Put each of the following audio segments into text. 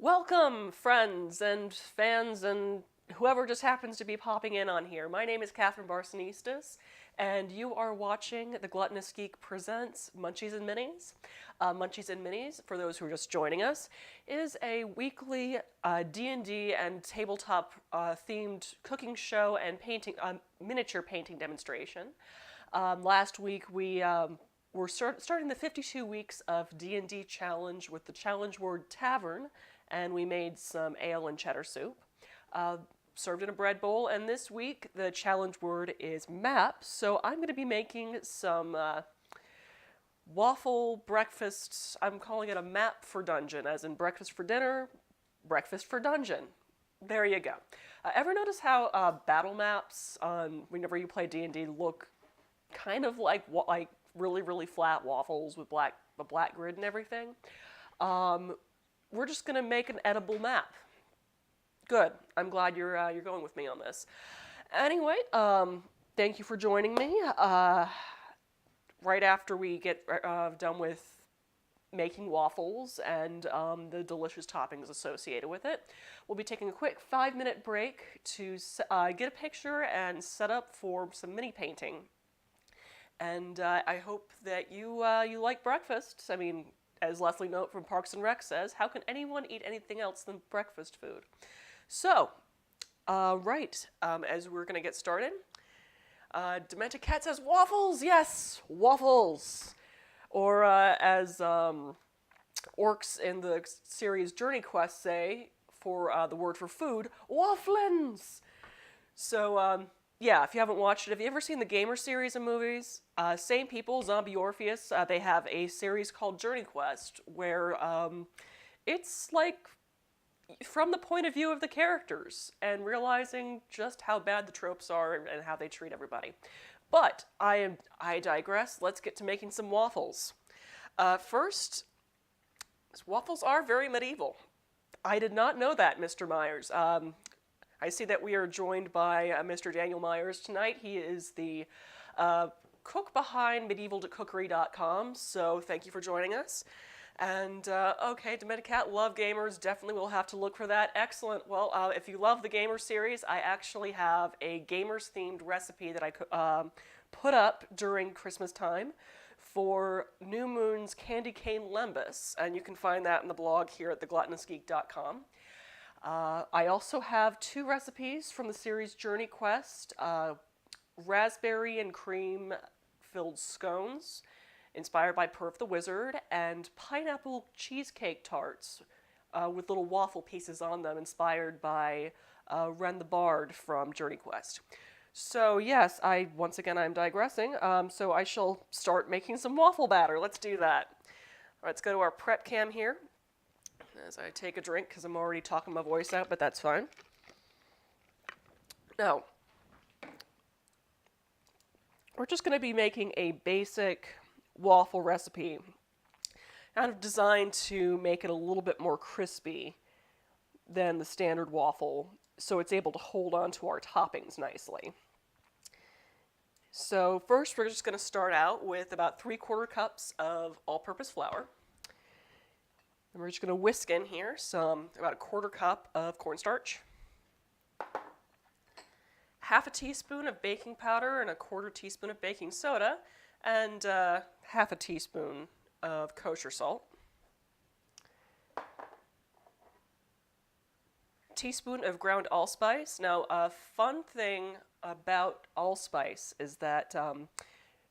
Welcome, friends and fans and whoever just happens to be popping in on here. My name is Catherine Barsonistas, and you are watching the Gluttonous Geek presents Munchies and Minis. Munchies and Minis, for those who are just joining us, is a weekly D&D and tabletop themed cooking show and painting, miniature painting demonstration. Last week we're starting the 52 weeks of D&D challenge with the challenge word tavern, and we made some ale and cheddar soup, served in a bread bowl. And this week the challenge word is map, so I'm going to be making some waffle breakfast. I'm calling it a map for dungeon, as in breakfast for dinner, breakfast for dungeon. There you go. Ever notice how battle maps on whenever you play D&D look kind of like really flat waffles with a black grid and everything? We're just gonna make an edible map. Good. I'm glad you're going with me on this. Anyway, thank you for joining me. Right after we get done with making waffles and the delicious toppings associated with it, we'll be taking a quick 5-minute break to get a picture and set up for some mini painting. And I hope that you like breakfast. I mean, as Leslie Note from Parks and Rec says, how can anyone eat anything else than breakfast food? So, as we're going to get started, Demented Cat says, waffles, yes, waffles. Or as orcs in the series Journey Quest say, for the word for food, wafflins. So, yeah, if you haven't watched it, have you ever seen the Gamer series of movies? Same people, Zombie Orpheus, they have a series called Journey Quest, where it's like from the point of view of the characters and realizing just how bad the tropes are and how they treat everybody. But I digress. Let's get to making some waffles. First, waffles are very medieval. I did not know that, Mr. Myers. I see that we are joined by Mr. Daniel Myers tonight. He is the cook behind MedievalCookery.com, so thank you for joining us. And, okay, Demented Cat, love gamers, definitely will have to look for that. Excellent. Well, if you love the Gamer series, I actually have a Gamers-themed recipe that I put up during Christmas time for New Moon's Candy Cane Lembas, and you can find that in the blog here at thegluttonousgeek.com. I also have 2 recipes from the series Journey Quest, raspberry and cream filled scones, inspired by Perf the Wizard, and pineapple cheesecake tarts with little waffle pieces on them, inspired by Ren the Bard from Journey Quest. So yes, once again I'm digressing, so I shall start making some waffle batter. Let's do that. All right, let's go to our prep cam here as I take a drink, because I'm already talking my voice out, but that's fine. Now, we're just going to be making a basic waffle recipe, kind of designed to make it a little bit more crispy than the standard waffle, so it's able to hold on to our toppings nicely. So first, we're just going to start out with about 3/4 cups of all-purpose flour. And we're just going to whisk in here about 1/4 cup of cornstarch, 1/2 teaspoon of baking powder and 1/4 teaspoon of baking soda, and 1/2 teaspoon of kosher salt, teaspoon of ground allspice. Now, a fun thing about allspice is that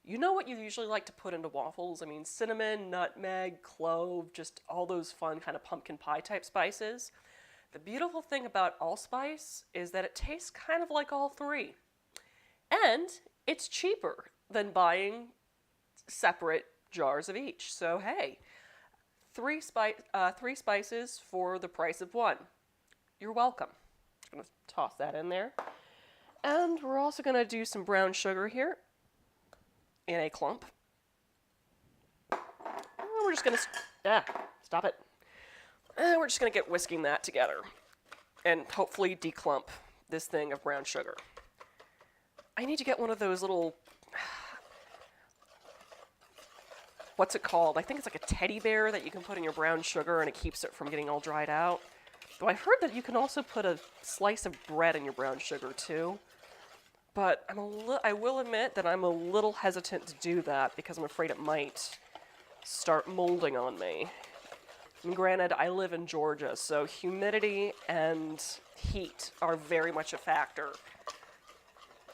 you know what you usually like to put into waffles? I mean, cinnamon, nutmeg, clove, just all those fun kind of pumpkin pie type spices. The beautiful thing about allspice is that it tastes kind of like all 3. And it's cheaper than buying separate jars of each. So hey, 3 spices for the price of 1. You're welcome. Just going to toss that in there. And we're also going to do some brown sugar here in a clump. And we're just going to, stop it. And we're just going to get whisking that together and hopefully declump this thing of brown sugar. I need to get one of those little, what's it called? I think it's like a teddy bear that you can put in your brown sugar and it keeps it from getting all dried out. Though I heard that you can also put a slice of bread in your brown sugar too. But I will admit that I'm a little hesitant to do that because I'm afraid it might start molding on me. And granted, I live in Georgia, so humidity and heat are very much a factor.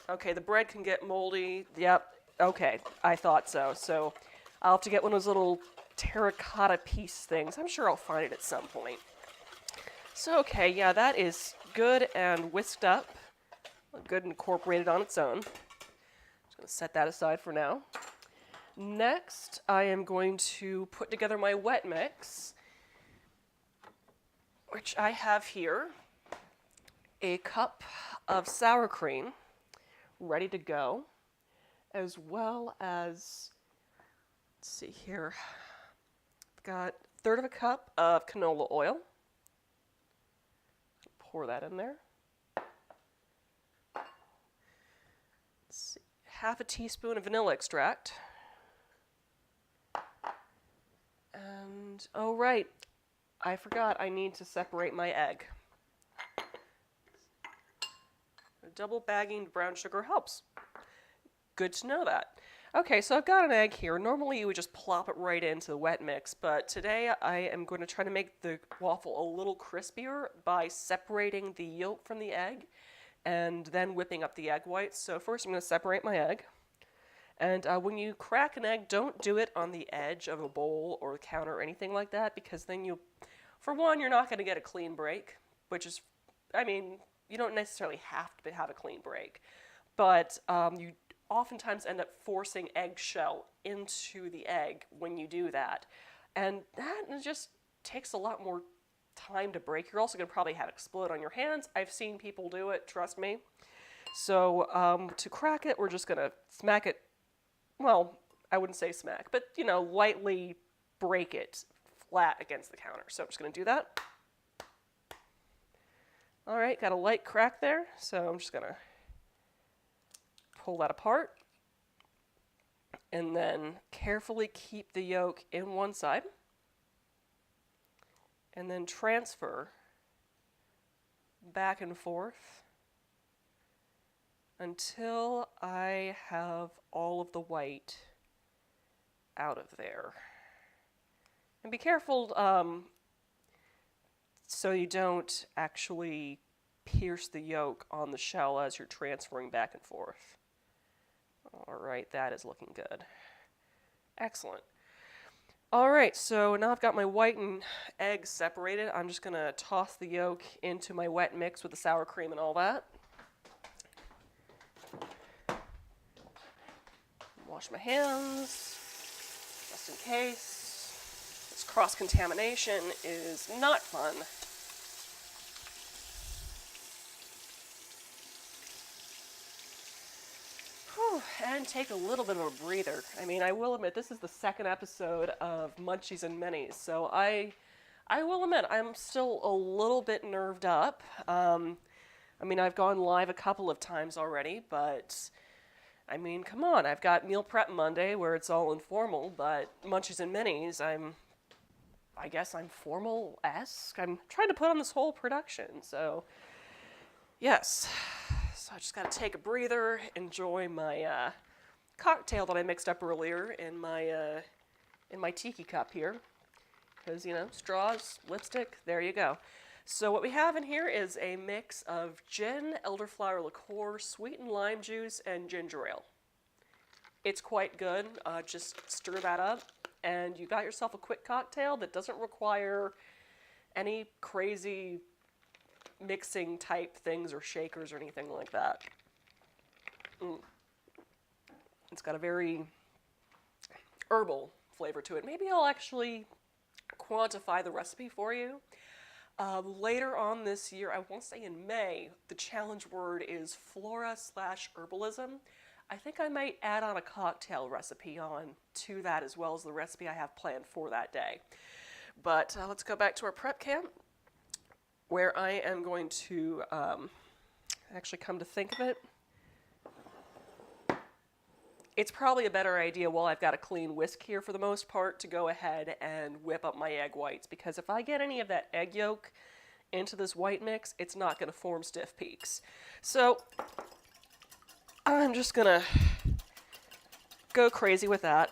Okay, the bread can get moldy. Yep, okay, I thought so. So I'll have to get one of those little terracotta piece things. I'm sure I'll find it at some point. So, okay, yeah, that is good and whisked up. Good and incorporated on its own. Just going to set that aside for now. Next, I am going to put together my wet mix, which I have here. A cup of sour cream ready to go, as well as, let's see here, I've got 1/3 of a cup of canola oil. Pour that in there. Let's see, 1/2 teaspoon of vanilla extract. And, oh right, I forgot I need to separate my egg. Double bagging brown sugar helps. Good to know that. Okay, so I've got an egg here. Normally you would just plop it right into the wet mix, but today I am going to try to make the waffle a little crispier by separating the yolk from the egg and then whipping up the egg whites. So first I'm going to separate my egg. And when you crack an egg, don't do it on the edge of a bowl or a counter or anything like that, because then for one, you're not going to get a clean break, which is, I mean, you don't necessarily have to have a clean break, but you oftentimes end up forcing eggshell into the egg when you do that. And that just takes a lot more time to break. You're also going to probably have it explode on your hands. I've seen people do it, trust me. So to crack it, we're just going to smack it. Well, I wouldn't say smack, but, you know, lightly break it flat against the counter. So I'm just going to do that. All right, got a light crack there, so I'm just going to pull that apart and then carefully keep the yolk in one side and then transfer back and forth until I have all of the white out of there. And be careful so you don't actually pierce the yolk on the shell as you're transferring back and forth. All right, that is looking good. Excellent. All right, so now I've got my white and egg separated. I'm just going to toss the yolk into my wet mix with the sour cream and all that. Wash my hands, just in case. This cross-contamination is not fun. Whew, and take a little bit of a breather. I mean, I will admit, this is the 2nd episode of Munchies and Minis, so I will admit, I'm still a little bit nerved up. I mean, I've gone live a couple of times already, but I mean, come on, I've got Meal Prep Monday where it's all informal, but Munchies and Minis, I guess I'm formal-esque. I'm trying to put on this whole production, so yes. So I just gotta take a breather, enjoy my cocktail that I mixed up earlier in my tiki cup here. Because, you know, straws, lipstick, there you go. So what we have in here is a mix of gin, elderflower liqueur, sweetened lime juice, and ginger ale. It's quite good. Just stir that up, and you got yourself a quick cocktail that doesn't require any crazy mixing type things or shakers or anything like that. It's got a very herbal flavor to it. Maybe I'll actually quantify the recipe for you. Later on this year, I won't say in May, the challenge word is flora/herbalism. I think I might add on a cocktail recipe on to that as well as the recipe I have planned for that day. But let's go back to our prep camp, where I am going to actually come to think of it. It's probably a better idea while I've got a clean whisk here for the most part to go ahead and whip up my egg whites, because if I get any of that egg yolk into this white mix, it's not going to form stiff peaks. So I'm just going to go crazy with that.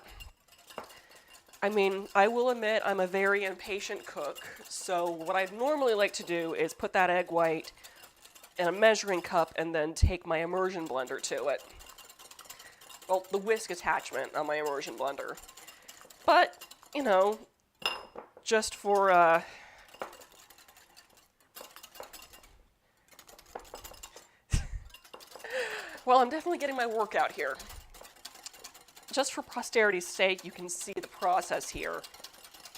I mean, I will admit I'm a very impatient cook, so what I'd normally like to do is put that egg white in a measuring cup and then take my immersion blender to it. Well, the whisk attachment on my immersion blender. But, you know, just for, well, I'm definitely getting my workout here. Just for posterity's sake, you can see the process here.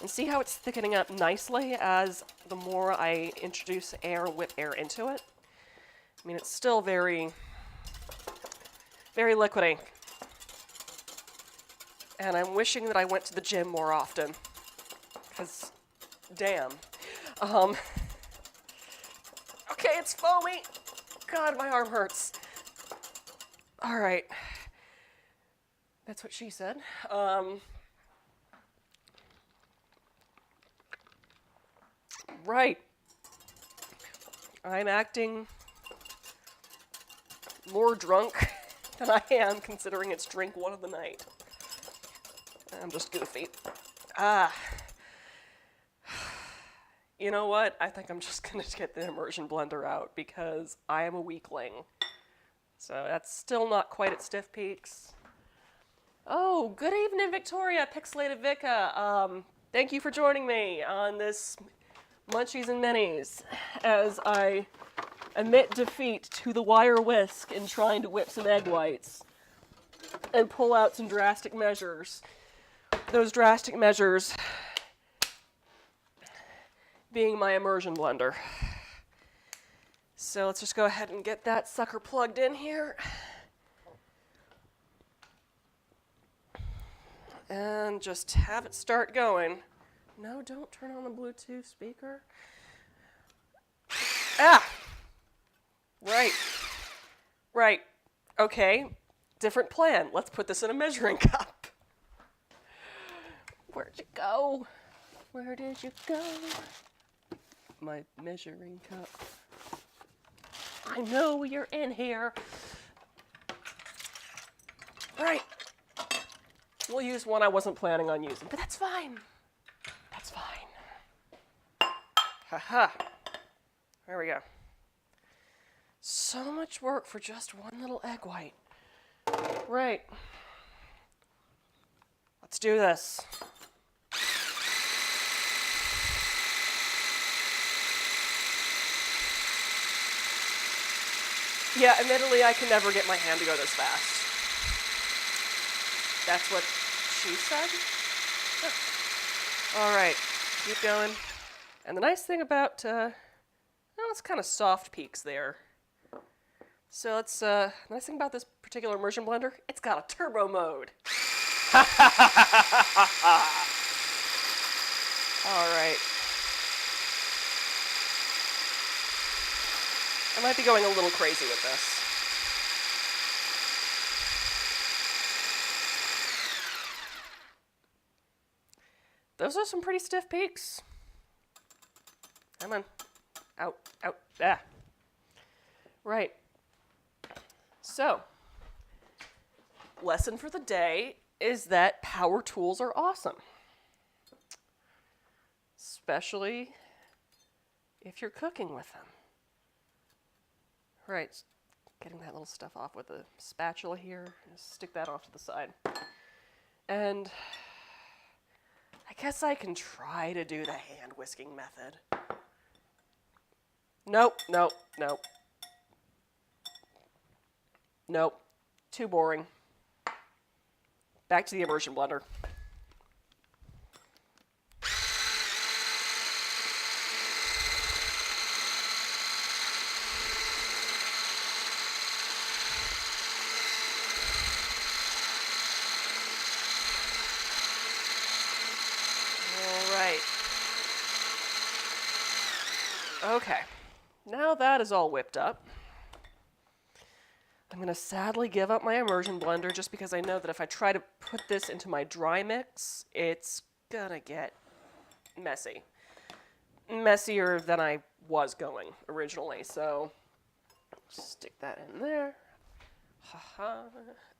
And see how it's thickening up nicely as the more I introduce air, whip air into it? I mean, it's still very, very liquidy. And I'm wishing that I went to the gym more often. Because, damn. Okay, it's foamy. God, my arm hurts. All right. That's what she said. Right. I'm acting more drunk than I am, considering it's drink one of the night. I'm just goofy. You know what? I think I'm just going to get the immersion blender out because I am a weakling. So that's still not quite at stiff peaks. Oh, good evening, Victoria, Pixelated Vika. Thank you for joining me on this Munchies and Minis as I admit defeat to the wire whisk in trying to whip some egg whites and pull out some drastic measures. Those drastic measures being my immersion blender. So let's just go ahead and get that sucker plugged in here. And just have it start going. No, don't turn on the Bluetooth speaker. Ah! Right. Okay, different plan. Let's put this in a measuring cup. Where'd you go? Where did you go? My measuring cup. I know you're in here. Right. We'll use one I wasn't planning on using, but that's fine. That's fine. Haha. There we go. So much work for just one little egg white. Right. Let's do this. Yeah, admittedly, I can never get my hand to go this fast. That's what she said? Oh. All right, keep going. And the nice thing about, well, it's kind of soft peaks there. So it's, the nice thing about this particular immersion blender, it's got a turbo mode. All right. I might be going a little crazy with this. Those are some pretty stiff peaks. Come on. Out. Ah. Right. So, lesson for the day is that power tools are awesome. Especially if you're cooking with them. Right. Getting that little stuff off with a spatula here. Just stick that off to the side. And I guess I can try to do the hand whisking method. Nope. Too boring. Back to the immersion blender. Okay, now that is all whipped up, I'm going to sadly give up my immersion blender just because I know that if I try to put this into my dry mix, it's going to get messy. Messier than I was going originally. So stick that in there.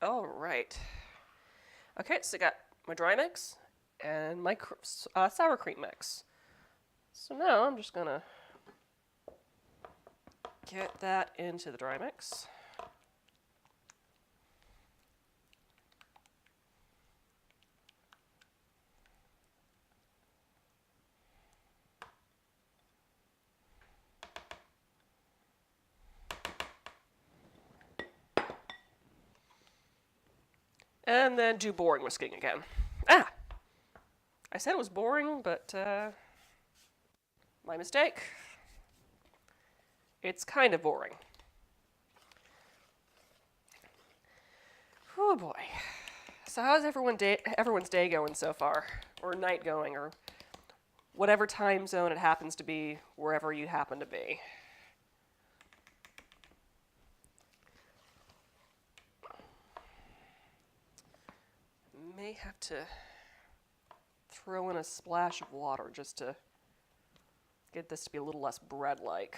All right. Okay, so I got my dry mix and my sour cream mix. So now I'm just gonna get that into the dry mix. And then do boring whisking again. I said it was boring, but my mistake. It's kind of boring. Oh boy. So how's everyone's day going so far? Or night going, or whatever time zone it happens to be, wherever you happen to be? May have to throw in a splash of water just to get this to be a little less bread-like.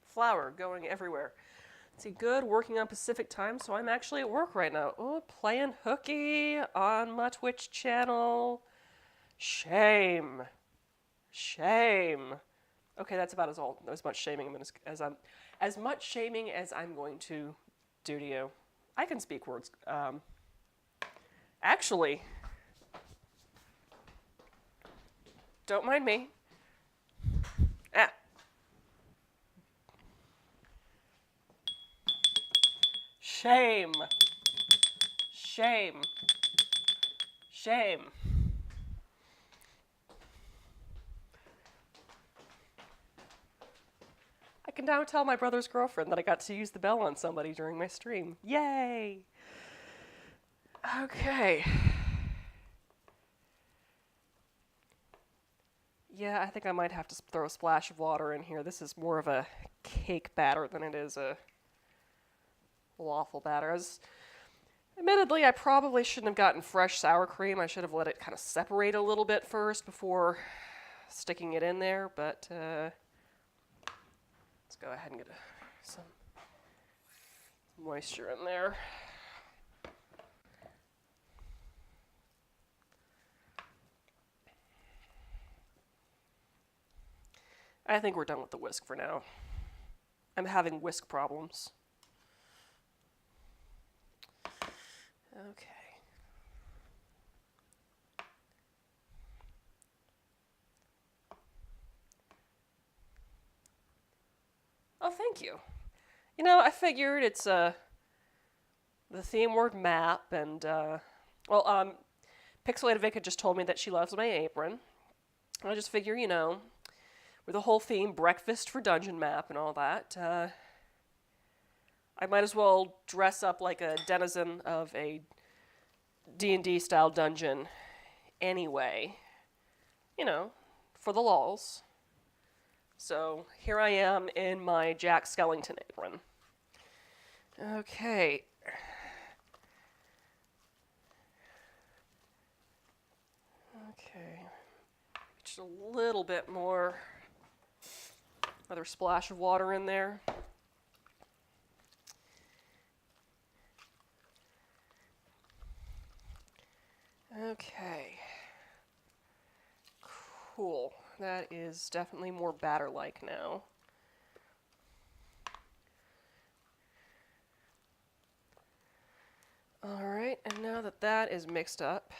Flour going everywhere. See, good, working on Pacific time, so I'm actually at work right now. Oh, playing hooky on my Twitch channel. Shame. Shame. Okay, that's about as much shaming as I'm going to do to you. I can speak words. Actually, don't mind me. Shame. Shame. Shame. I can now tell my brother's girlfriend that I got to use the bell on somebody during my stream. Yay! Okay. Yeah, I think I might have to throw a splash of water in here. This is more of a cake batter than it is a waffle batter. Admittedly, I probably shouldn't have gotten fresh sour cream. I should have let it kind of separate a little bit first before sticking it in there, but let's go ahead and get some moisture in there. I think we're done with the whisk for now. I'm having whisk problems. Okay. Oh, thank you. You know, I figured it's the theme word map, and Pixelated Vic had just told me that she loves my apron. I just figure, you know, with the whole theme, breakfast for dungeon map and all that, I might as well dress up like a denizen of a D&D style dungeon anyway, you know, for the lols. So here I am in my Jack Skellington apron. Okay. Okay. Just a little bit more. Another splash of water in there. Okay. Cool. That is definitely more batter-like now. Alright, and now that that is mixed up,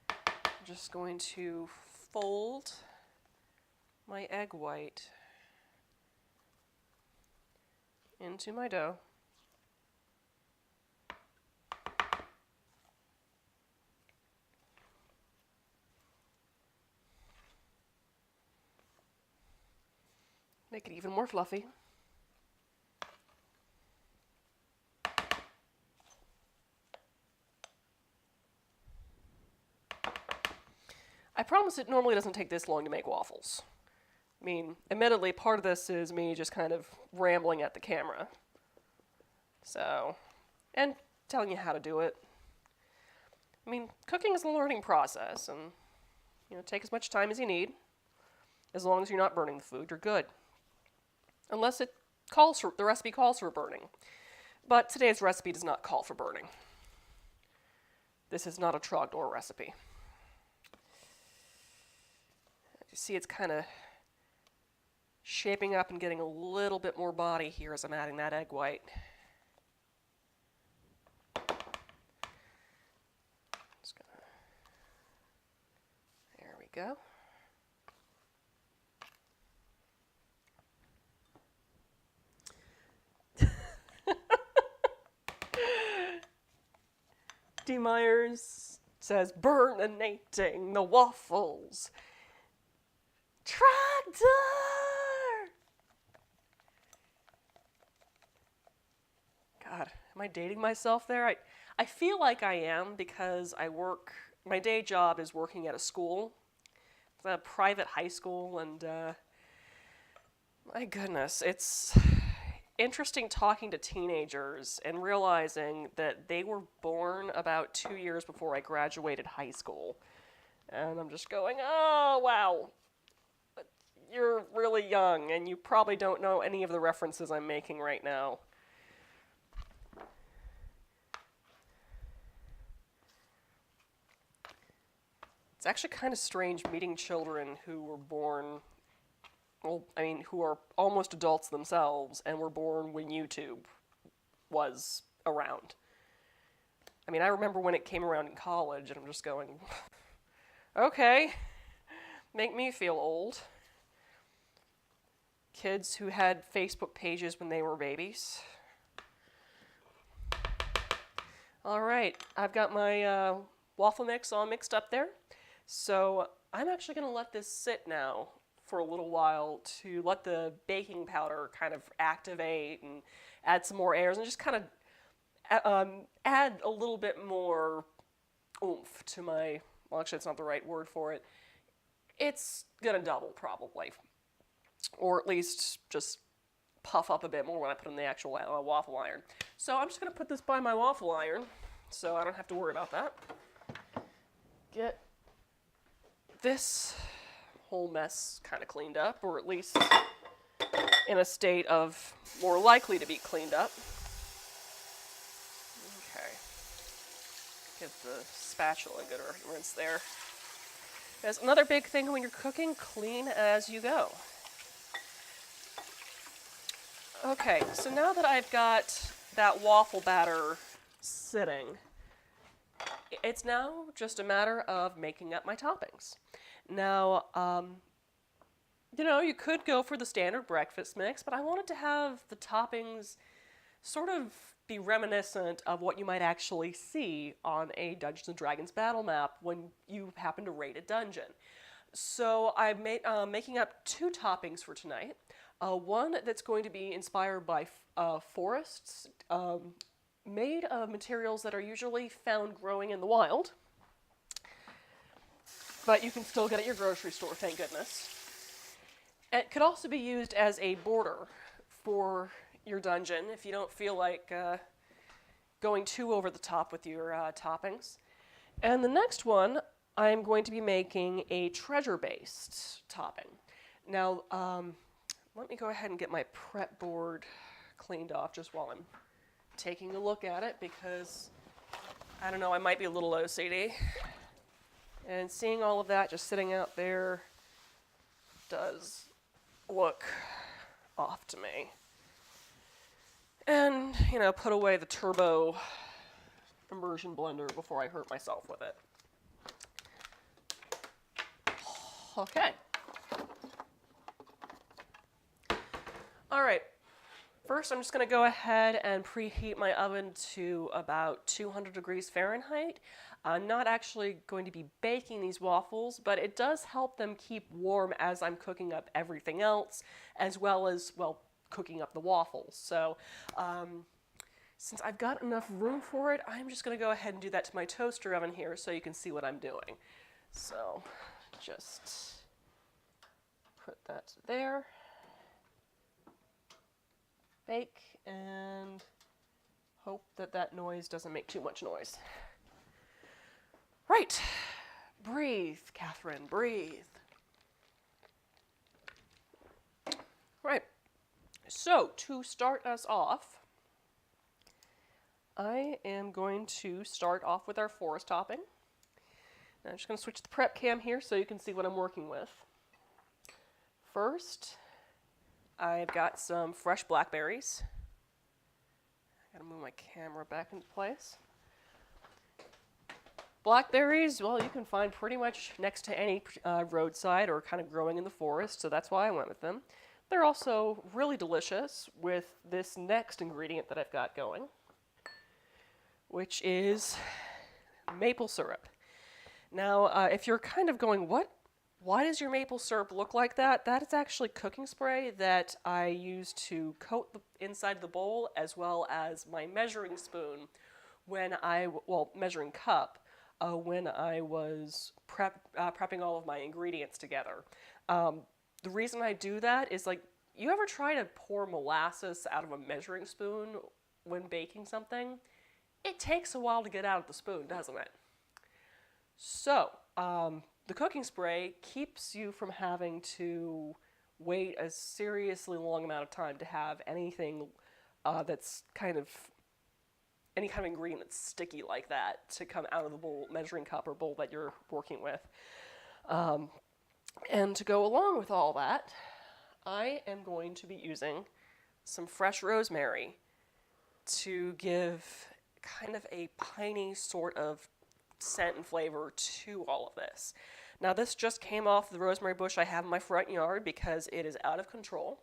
I'm just going to fold my egg white into my dough. Make it even more fluffy. I promise it normally doesn't take this long to make waffles. I mean, admittedly, part of this is me just kind of rambling at the camera. So, and telling you how to do it. I mean, cooking is a learning process, and take as much time as you need. As long as you're not burning the food, you're good. Unless the recipe calls for burning. But today's recipe does not call for burning. This is not a trogdor recipe. You see it's kind of shaping up and getting a little bit more body here as I'm adding that egg white. There we go. D. Myers says, burninating the waffles. Tractor! God, am I dating myself there? I feel like I am because my day job is working at a school. It's a private high school, and my goodness, it's interesting talking to teenagers and realizing that they were born about 2 years before I graduated high school. And I'm just going, oh, wow, you're really young, and you probably don't know any of the references I'm making right now. It's actually kind of strange meeting children who were born, who are almost adults themselves and were born when YouTube was around. I mean, I remember when it came around in college, and I'm just going, okay, make me feel old. Kids who had Facebook pages when they were babies. All right, I've got my waffle mix all mixed up there. So I'm actually going to let this sit now for a little while to let the baking powder kind of activate and add some more airs and just kind of add a little bit more oomph to my, well, actually it's not the right word for it. It's going to double probably, or at least just puff up a bit more when I put in the actual waffle iron. So I'm just going to put this by my waffle iron so I don't have to worry about that. Get this whole mess kind of cleaned up, or at least in a state of more likely to be cleaned up. Okay. Give the spatula a good rinse there. There's another big thing when you're cooking, clean as you go. Okay, so now that I've got that waffle batter sitting, it's now just a matter of making up my toppings. Now, you could go for the standard breakfast mix, but I wanted to have the toppings sort of be reminiscent of what you might actually see on a Dungeons & Dragons battle map when you happen to raid a dungeon. So I'm making up 2 toppings for tonight. One that's going to be inspired by forests, made of materials that are usually found growing in the wild, but you can still get at your grocery store, thank goodness. It could also be used as a border for your dungeon if you don't feel like going too over the top with your toppings. And the next one, I'm going to be making a treasure-based topping. Now, let me go ahead and get my prep board cleaned off just while I'm taking a look at it, because, I don't know, I might be a little OCD. And seeing all of that just sitting out there does look off to me. And, put away the turbo immersion blender before I hurt myself with it. Okay. All right. First, I'm just going to go ahead and preheat my oven to about 200 degrees Fahrenheit. I'm not actually going to be baking these waffles, but it does help them keep warm as I'm cooking up everything else, as well as, cooking up the waffles. So, since I've got enough room for it, I'm just going to go ahead and do that to my toaster oven here so you can see what I'm doing. So, just put that there. Bake, and hope that that noise doesn't make too much noise. Right. Breathe, Catherine, breathe. Right. So, to start us off, I am going to start off with our forest topping. I'm just going to switch the prep cam here so you can see what I'm working with. First, I've got some fresh blackberries. I gotta move my camera back into place. Blackberries, well, you can find pretty much next to any roadside or kind of growing in the forest, so that's why I went with them. They're also really delicious with this next ingredient that I've got going, which is maple syrup. Now, if you're kind of going, why does your maple syrup look like that? that is actually cooking spray that I use to coat the inside of the bowl, as well as my measuring spoon measuring cup, when I was prepping all of my ingredients together. The reason I do that is, like, you ever try to pour molasses out of a measuring spoon when baking something? It takes a while to get out of the spoon, doesn't it? So, the cooking spray keeps you from having to wait a seriously long amount of time to have anything that's any kind of ingredient that's sticky like that to come out of the bowl, measuring cup or bowl that you're working with. And to go along with all that, I am going to be using some fresh rosemary to give kind of a piney sort of scent and flavor to all of this. Now, this just came off the rosemary bush I have in my front yard because it is out of control.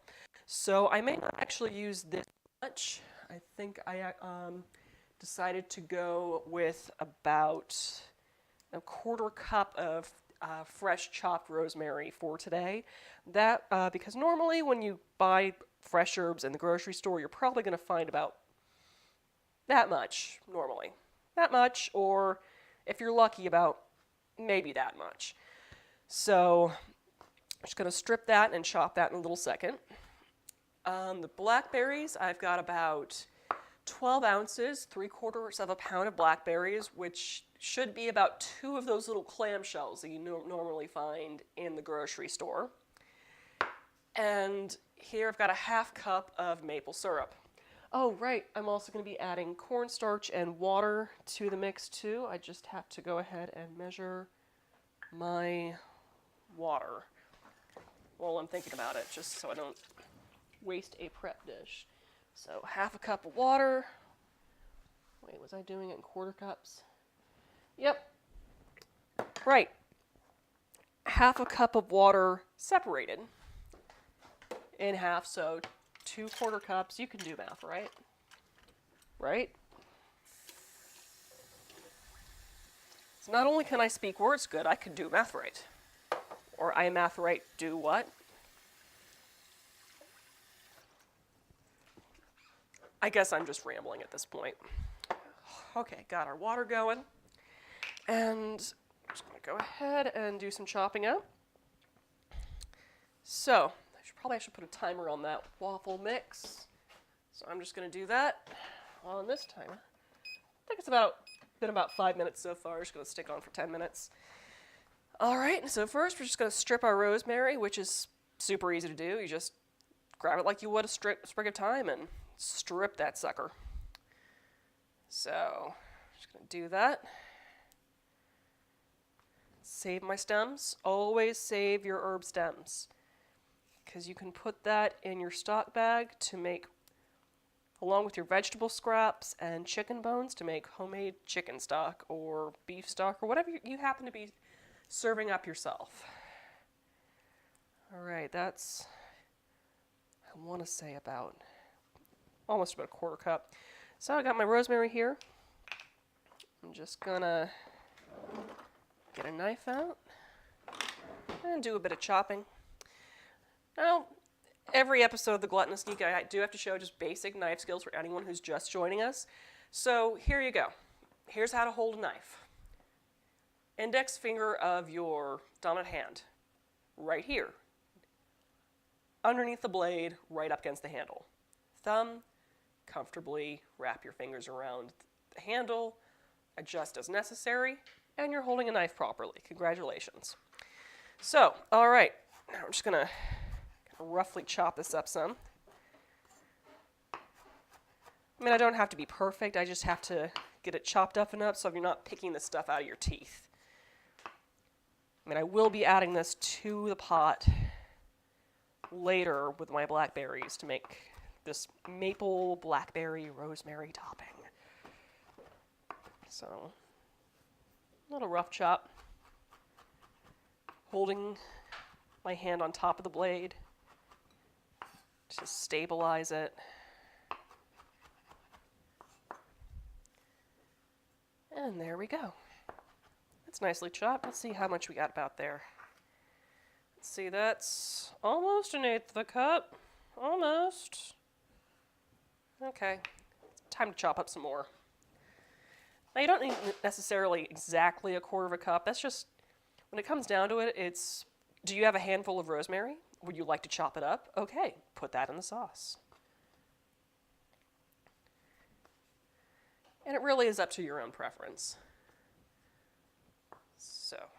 So I may not actually use this much. I think I decided to go with about a quarter cup of fresh chopped rosemary for today. That because normally when you buy fresh herbs in the grocery store, you're probably going to find about that much normally. That much, or if you're lucky, about maybe that much. So I'm just going to strip that and chop that in a little second. The blackberries, I've got about 12 ounces, 3/4 of a pound of blackberries, which should be about 2 of those little clamshells that you normally find in the grocery store. And here I've got a 1/2 cup of maple syrup. Oh, right, I'm also going to be adding cornstarch and water to the mix too. I just have to go ahead and measure my water while I'm thinking about it, just so I don't waste a prep dish. So 1/2 cup of water. Wait, was I doing it in quarter cups? Yep. Right. 1/2 cup of water separated in half, so 2 quarter cups. You can do math, right? Right? So not only can I speak words good, I can do math right. Or I math right, do what? I guess I'm just rambling at this point. Okay, got our water going. And I'm just going to go ahead and do some chopping out. So, I should put a timer on that waffle mix. So I'm just going to do that on this timer. I think it's been about 5 minutes so far. Just going to stick on for 10 minutes. All right, so first we're just going to strip our rosemary, which is super easy to do. You just grab it like you would a sprig of thyme and strip that sucker. So, just going to do that. Save my stems. Always save your herb stems, because you can put that in your stock bag to make, along with your vegetable scraps and chicken bones, to make homemade chicken stock or beef stock or whatever you happen to be serving up yourself. All right, that's, I want to say almost about a quarter cup. So I got my rosemary here. I'm just gonna get a knife out and do a bit of chopping. Now, every episode of the Gluttonous Geek, I do have to show just basic knife skills for anyone who's just joining us. So here you go. Here's how to hold a knife. Index finger of your dominant hand, right here. Underneath the blade, right up against the handle. Thumb comfortably wrap your fingers around the handle, adjust as necessary, and you're holding a knife properly. Congratulations. So, all right, now I'm just gonna roughly chop this up some. I mean, I don't have to be perfect, I just have to get it chopped up enough so you're not picking the stuff out of your teeth. I mean, I will be adding this to the pot later with my blackberries to make this maple blackberry rosemary topping. So, a little rough chop. Holding my hand on top of the blade to stabilize it. And there we go. It's nicely chopped. Let's see how much we got about there. Let's see, that's almost 1/8 of a cup. Almost. Okay, time to chop up some more. Now you don't need necessarily exactly 1/4 of a cup. That's just, when it comes down to it, it's, do you have a handful of rosemary? Would you like to chop it up? Okay, put that in the sauce. And it really is up to your own preference. So.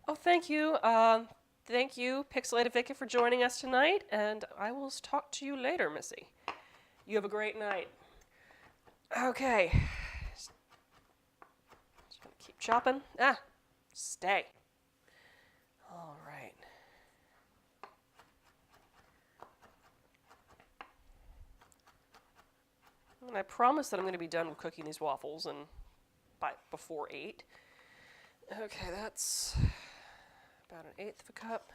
Oh, thank you. Thank you, Pixelated Vicky, for joining us tonight, and I will talk to you later, Missy. You have a great night. Okay. Just gonna keep chopping. Stay. All right. And I promise that I'm going to be done with cooking these waffles and before 8. Okay, that's about 1/8 of a cup.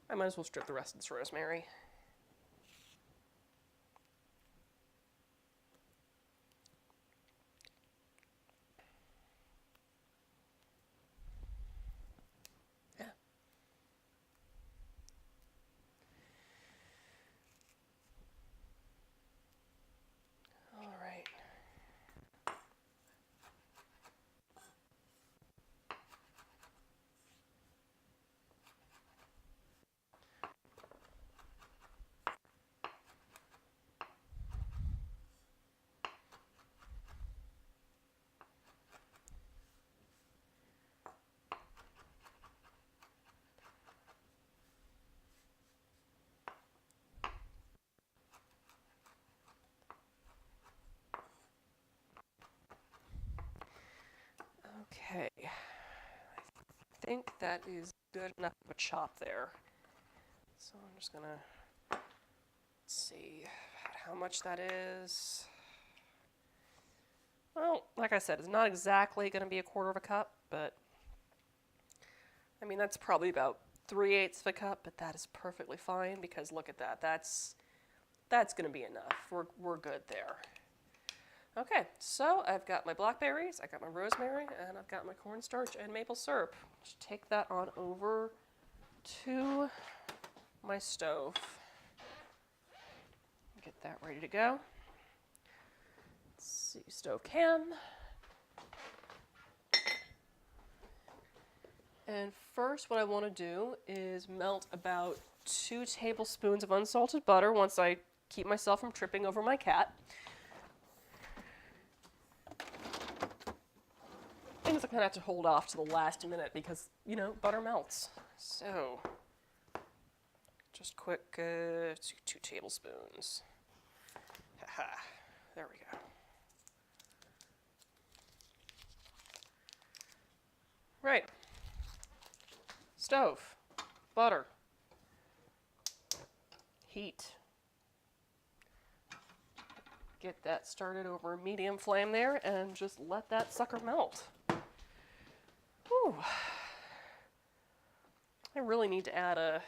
I might as well strip the rest of this rosemary. Yeah. All right. Okay, I think that is good enough of a chop there. So I'm just gonna see how much that is. Well, like I said, it's not exactly gonna be 1/4 of a cup, but I mean, that's probably about 3/8 of a cup, but that is perfectly fine because look at that. That's gonna be enough. We're good there. Okay, so I've got my blackberries, I got my rosemary, and I've got my cornstarch and maple syrup. Just take that on over to my stove. Get that ready to go. Let's see, stove can. And first what I want to do is melt about 2 tablespoons of unsalted butter once I keep myself from tripping over my cat. Things I kind of have to hold off to the last minute because, you know, butter melts. So, just quick 2 tablespoons. Haha, there we go. Right. Stove, butter, heat. Get that started over a medium flame there and just let that sucker melt. Whew. I really need to add a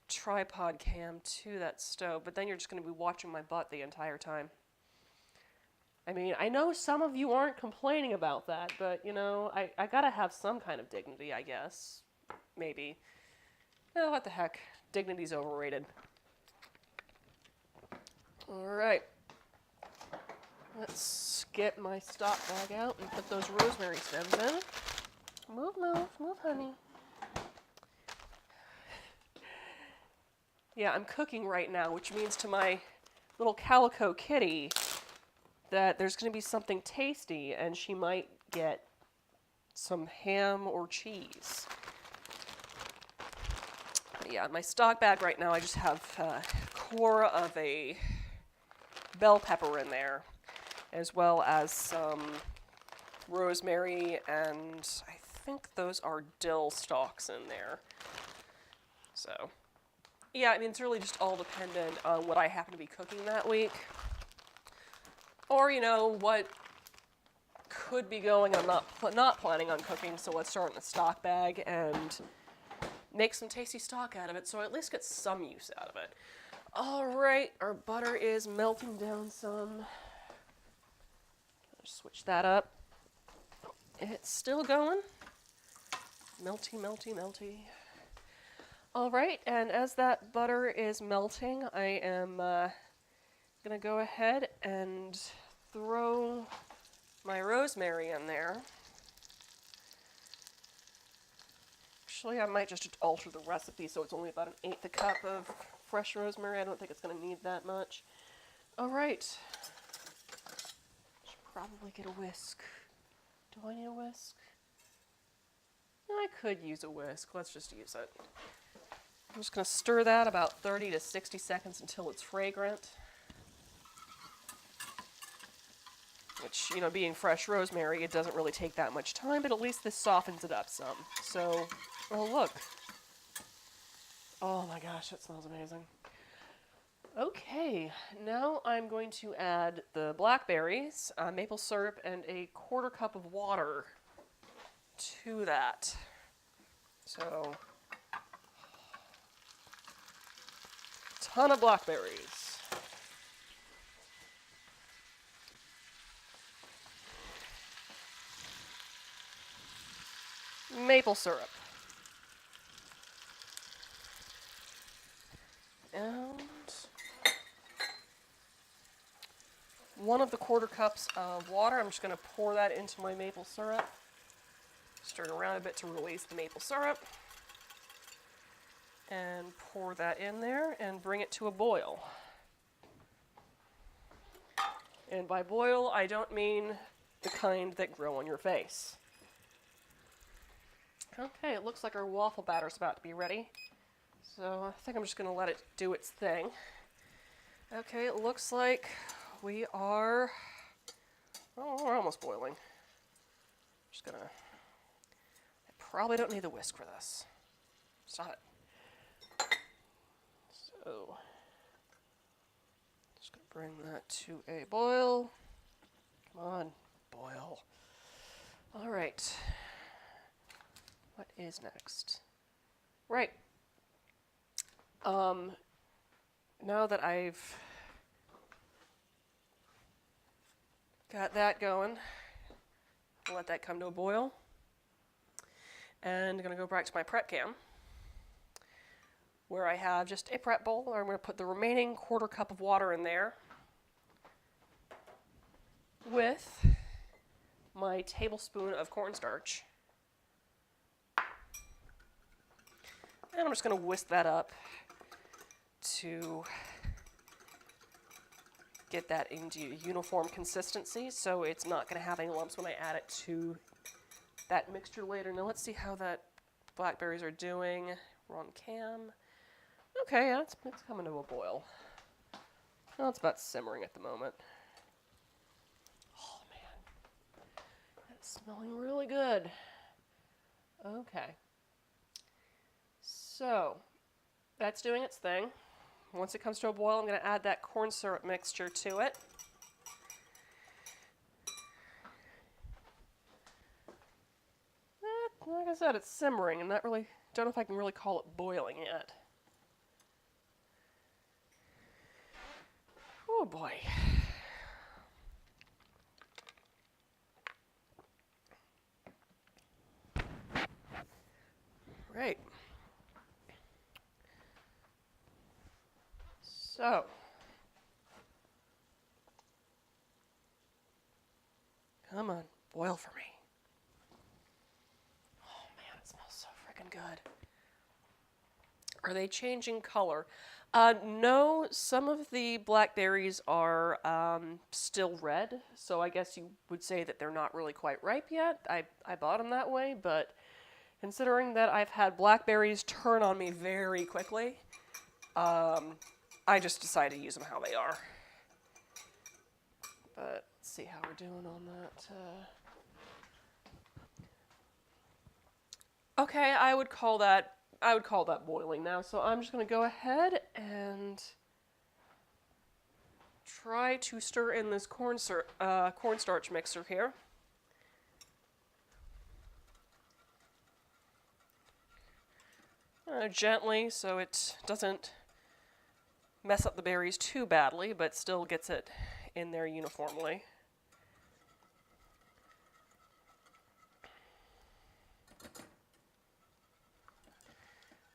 tripod cam to that stove, but then you're just going to be watching my butt the entire time. I mean, I know some of you aren't complaining about that, but, you know, I gotta have some kind of dignity, I guess. Maybe. Oh, what the heck. Dignity's overrated. Alright. Let's get my stock bag out and put those rosemary stems in. Move, move, move, honey. Yeah, I'm cooking right now, which means to my little calico kitty that there's going to be something tasty, and she might get some ham or cheese. But yeah, in my stock bag right now, I just have a core of a bell pepper in there, as well as some rosemary, and I think those are dill stalks in there. So, yeah, I mean, it's really just all dependent on what I happen to be cooking that week. Or, you know, what could be going. I'm not planning on cooking, so let's start in the stock bag and make some tasty stock out of it, so I at least get some use out of it. All right, our butter is melting down some. Switch that up. It's still going. Melty, melty, melty. All right, and as that butter is melting, I am gonna go ahead and throw my rosemary in there. Actually, I might just alter the recipe so it's only about 1/8 cup of fresh rosemary. I don't think it's gonna need that much. All right. Should probably get a whisk. Do I need a whisk? No, I could use a whisk. Let's just use it. I'm just going to stir that about 30 to 60 seconds until it's fragrant. Which, you know, being fresh rosemary, it doesn't really take that much time, but at least this softens it up some. So, oh look. Oh my gosh, that smells amazing. Okay, now I'm going to add the blackberries, maple syrup, and a 1/4 cup of water to that. So, ton of blackberries. Maple syrup. And 1 of the 1/4 cups of water. I'm just going to pour that into my maple syrup. Stir it around a bit to release the maple syrup. And pour that in there and bring it to a boil. And by boil, I don't mean the kind that grow on your face. Okay, it looks like our waffle batter's about to be ready. So I think I'm just going to let it do its thing. Okay, it looks like we are... Oh, we're almost boiling. Just gonna... I probably don't need the whisk for this. Stop it. So, just gonna bring that to a boil. Come on, boil. All right. What is next? Right. Now that I've got that going, I'll let that come to a boil. And I'm gonna go back to my prep can, where I have just a prep bowl, where I'm going to put the remaining 1/4 cup of water in there with my tablespoon of cornstarch. And I'm just going to whisk that up to get that into uniform consistency, so it's not going to have any lumps when I add it to that mixture later. Now let's see how that blackberries are doing. We're on cam. Okay, yeah, it's coming to a boil. Well, it's about simmering at the moment. Oh, man. That's smelling really good. Okay. So, that's doing its thing. Once it comes to a boil, I'm going to add that corn syrup mixture to it. Like I said, it's simmering, and not really, don't know if I can really call it boiling yet. Oh boy. Right. So, boil for me. Oh man, it smells so freaking good. Are they changing color? No, some of the blackberries are still red, so I guess you would say that they're not really quite ripe yet. I bought them that way, but considering that I've had blackberries turn on me very quickly, I just decided to use them how they are. But let's see how we're doing on that. Okay, I would call that boiling now. So I'm just going to go ahead and try to stir in this cornstarch mixer here. Gently, so it doesn't mess up the berries too badly, but still gets it in there uniformly.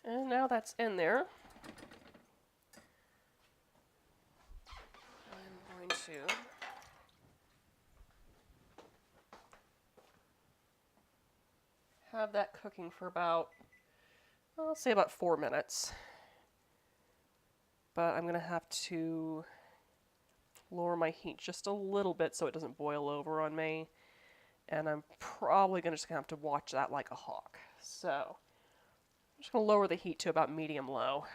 And now that's in there, I'm going to have that cooking for about, I'll say about 4 minutes. But I'm going to have to lower my heat just a little bit so it doesn't boil over on me. And I'm probably just going to have to watch that like a hawk. So I'm just going to lower the heat to about medium-low.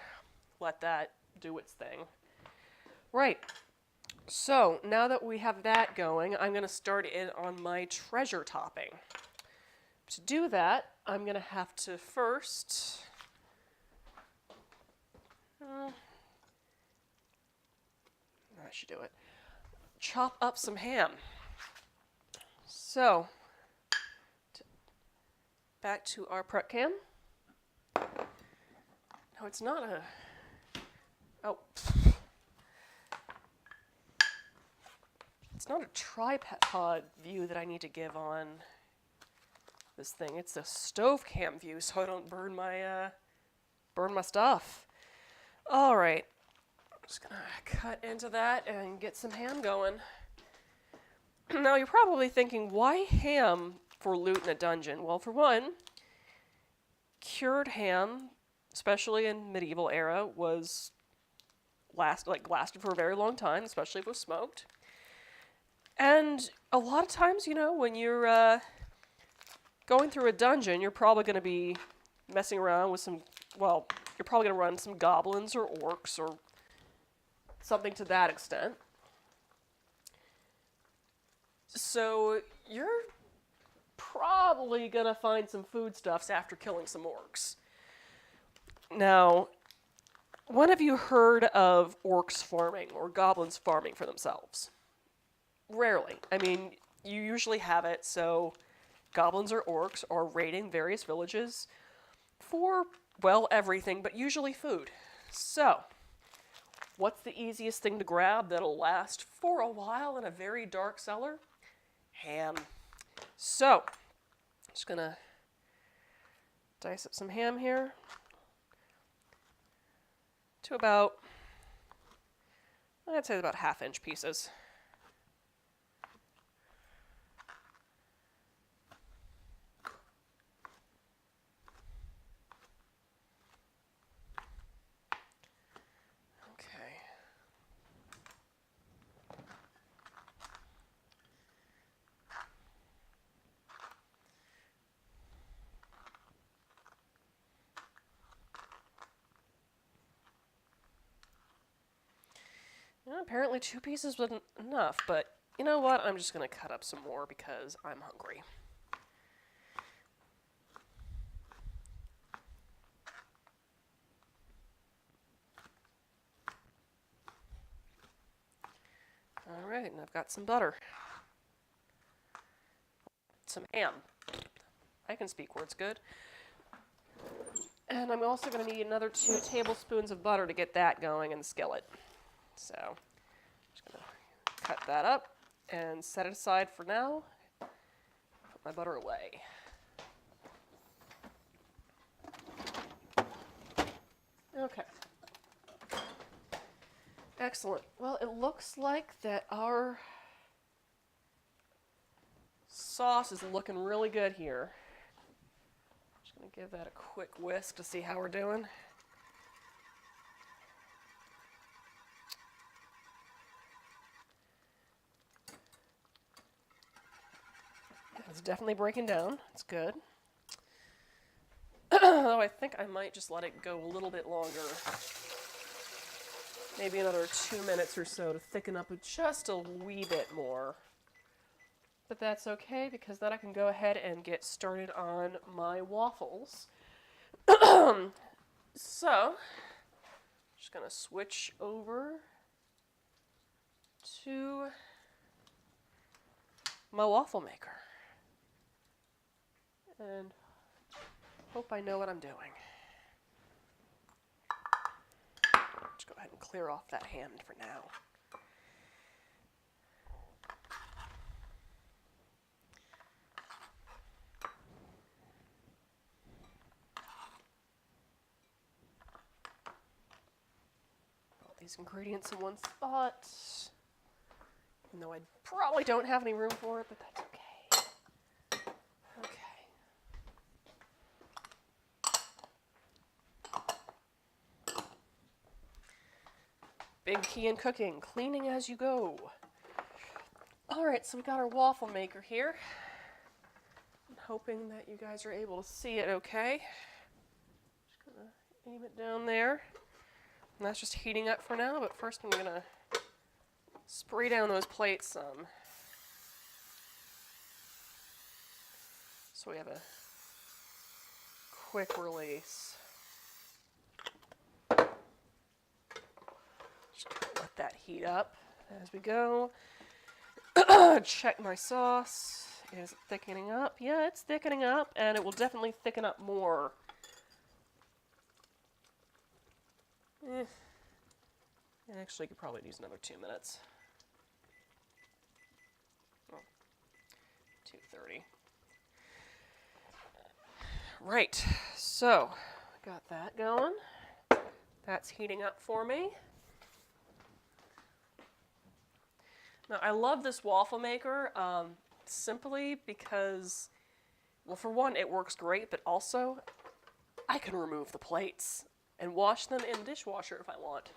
Let that do its thing. Right. So now that we have that going, I'm going to start in on my treasure topping. To do that, I'm going to have to first... I should do it. Chop up some ham. So, back to our prep can. No, it's not a... Oh. It's not a tripod view that I need to give on this thing. It's a stove cam view, so I don't burn my stuff. All right. I'm just gonna cut into that and get some ham going. Now you're probably thinking, why ham for loot in a dungeon? Well, for one, cured ham, especially in medieval era, was lasted for a very long time, especially if it was smoked. And a lot of times, when you're going through a dungeon, you're probably going to be messing around with you're probably going to run some goblins or orcs or something to that extent. So you're probably going to find some foodstuffs after killing some orcs. Now, when have you heard of orcs farming or goblins farming for themselves? Rarely. I mean, you usually have it, so goblins or orcs are raiding various villages for, everything, but usually food. So, what's the easiest thing to grab that'll last for a while in a very dark cellar? Ham. So, I'm just gonna dice up some ham here to about, I'd say about 1/2-inch pieces. Apparently 2 pieces wasn't enough, but you know what? I'm just going to cut up some more because I'm hungry. Alright, and I've got some butter. Some ham. I can speak words good. And I'm also going to need another 2 tablespoons of butter to get that going in the skillet. So, I'm just going to cut that up and set it aside for now. Put my butter away. Okay. Excellent. Well, it looks like that our sauce is looking really good here. Just going to give that a quick whisk to see how we're doing. It's definitely breaking down. It's good. Though I think I might just let it go a little bit longer. Maybe another 2 minutes or so to thicken up just a wee bit more. But that's okay, because then I can go ahead and get started on my waffles. So, just going to switch over to my waffle maker. And hope I know what I'm doing. Just go ahead and clear off that hand for now. Put these ingredients in one spot. Even though I probably don't have any room for it, but that's okay. Big key in cooking, cleaning as you go. All right, so we got our waffle maker here. I'm hoping that you guys are able to see it okay. Just gonna aim it down there. And that's just heating up for now, but first I'm gonna spray down those plates some. So we have a quick release. Let that heat up as we go. Check my sauce. Is it thickening up? Yeah, it's thickening up, and it will definitely thicken up more. It actually could probably use another 2 minutes. Oh, 2:30. Right, so got that going. That's heating up for me. Now, I love this waffle maker simply because, well, for one, it works great, but also I can remove the plates and wash them in the dishwasher if I want.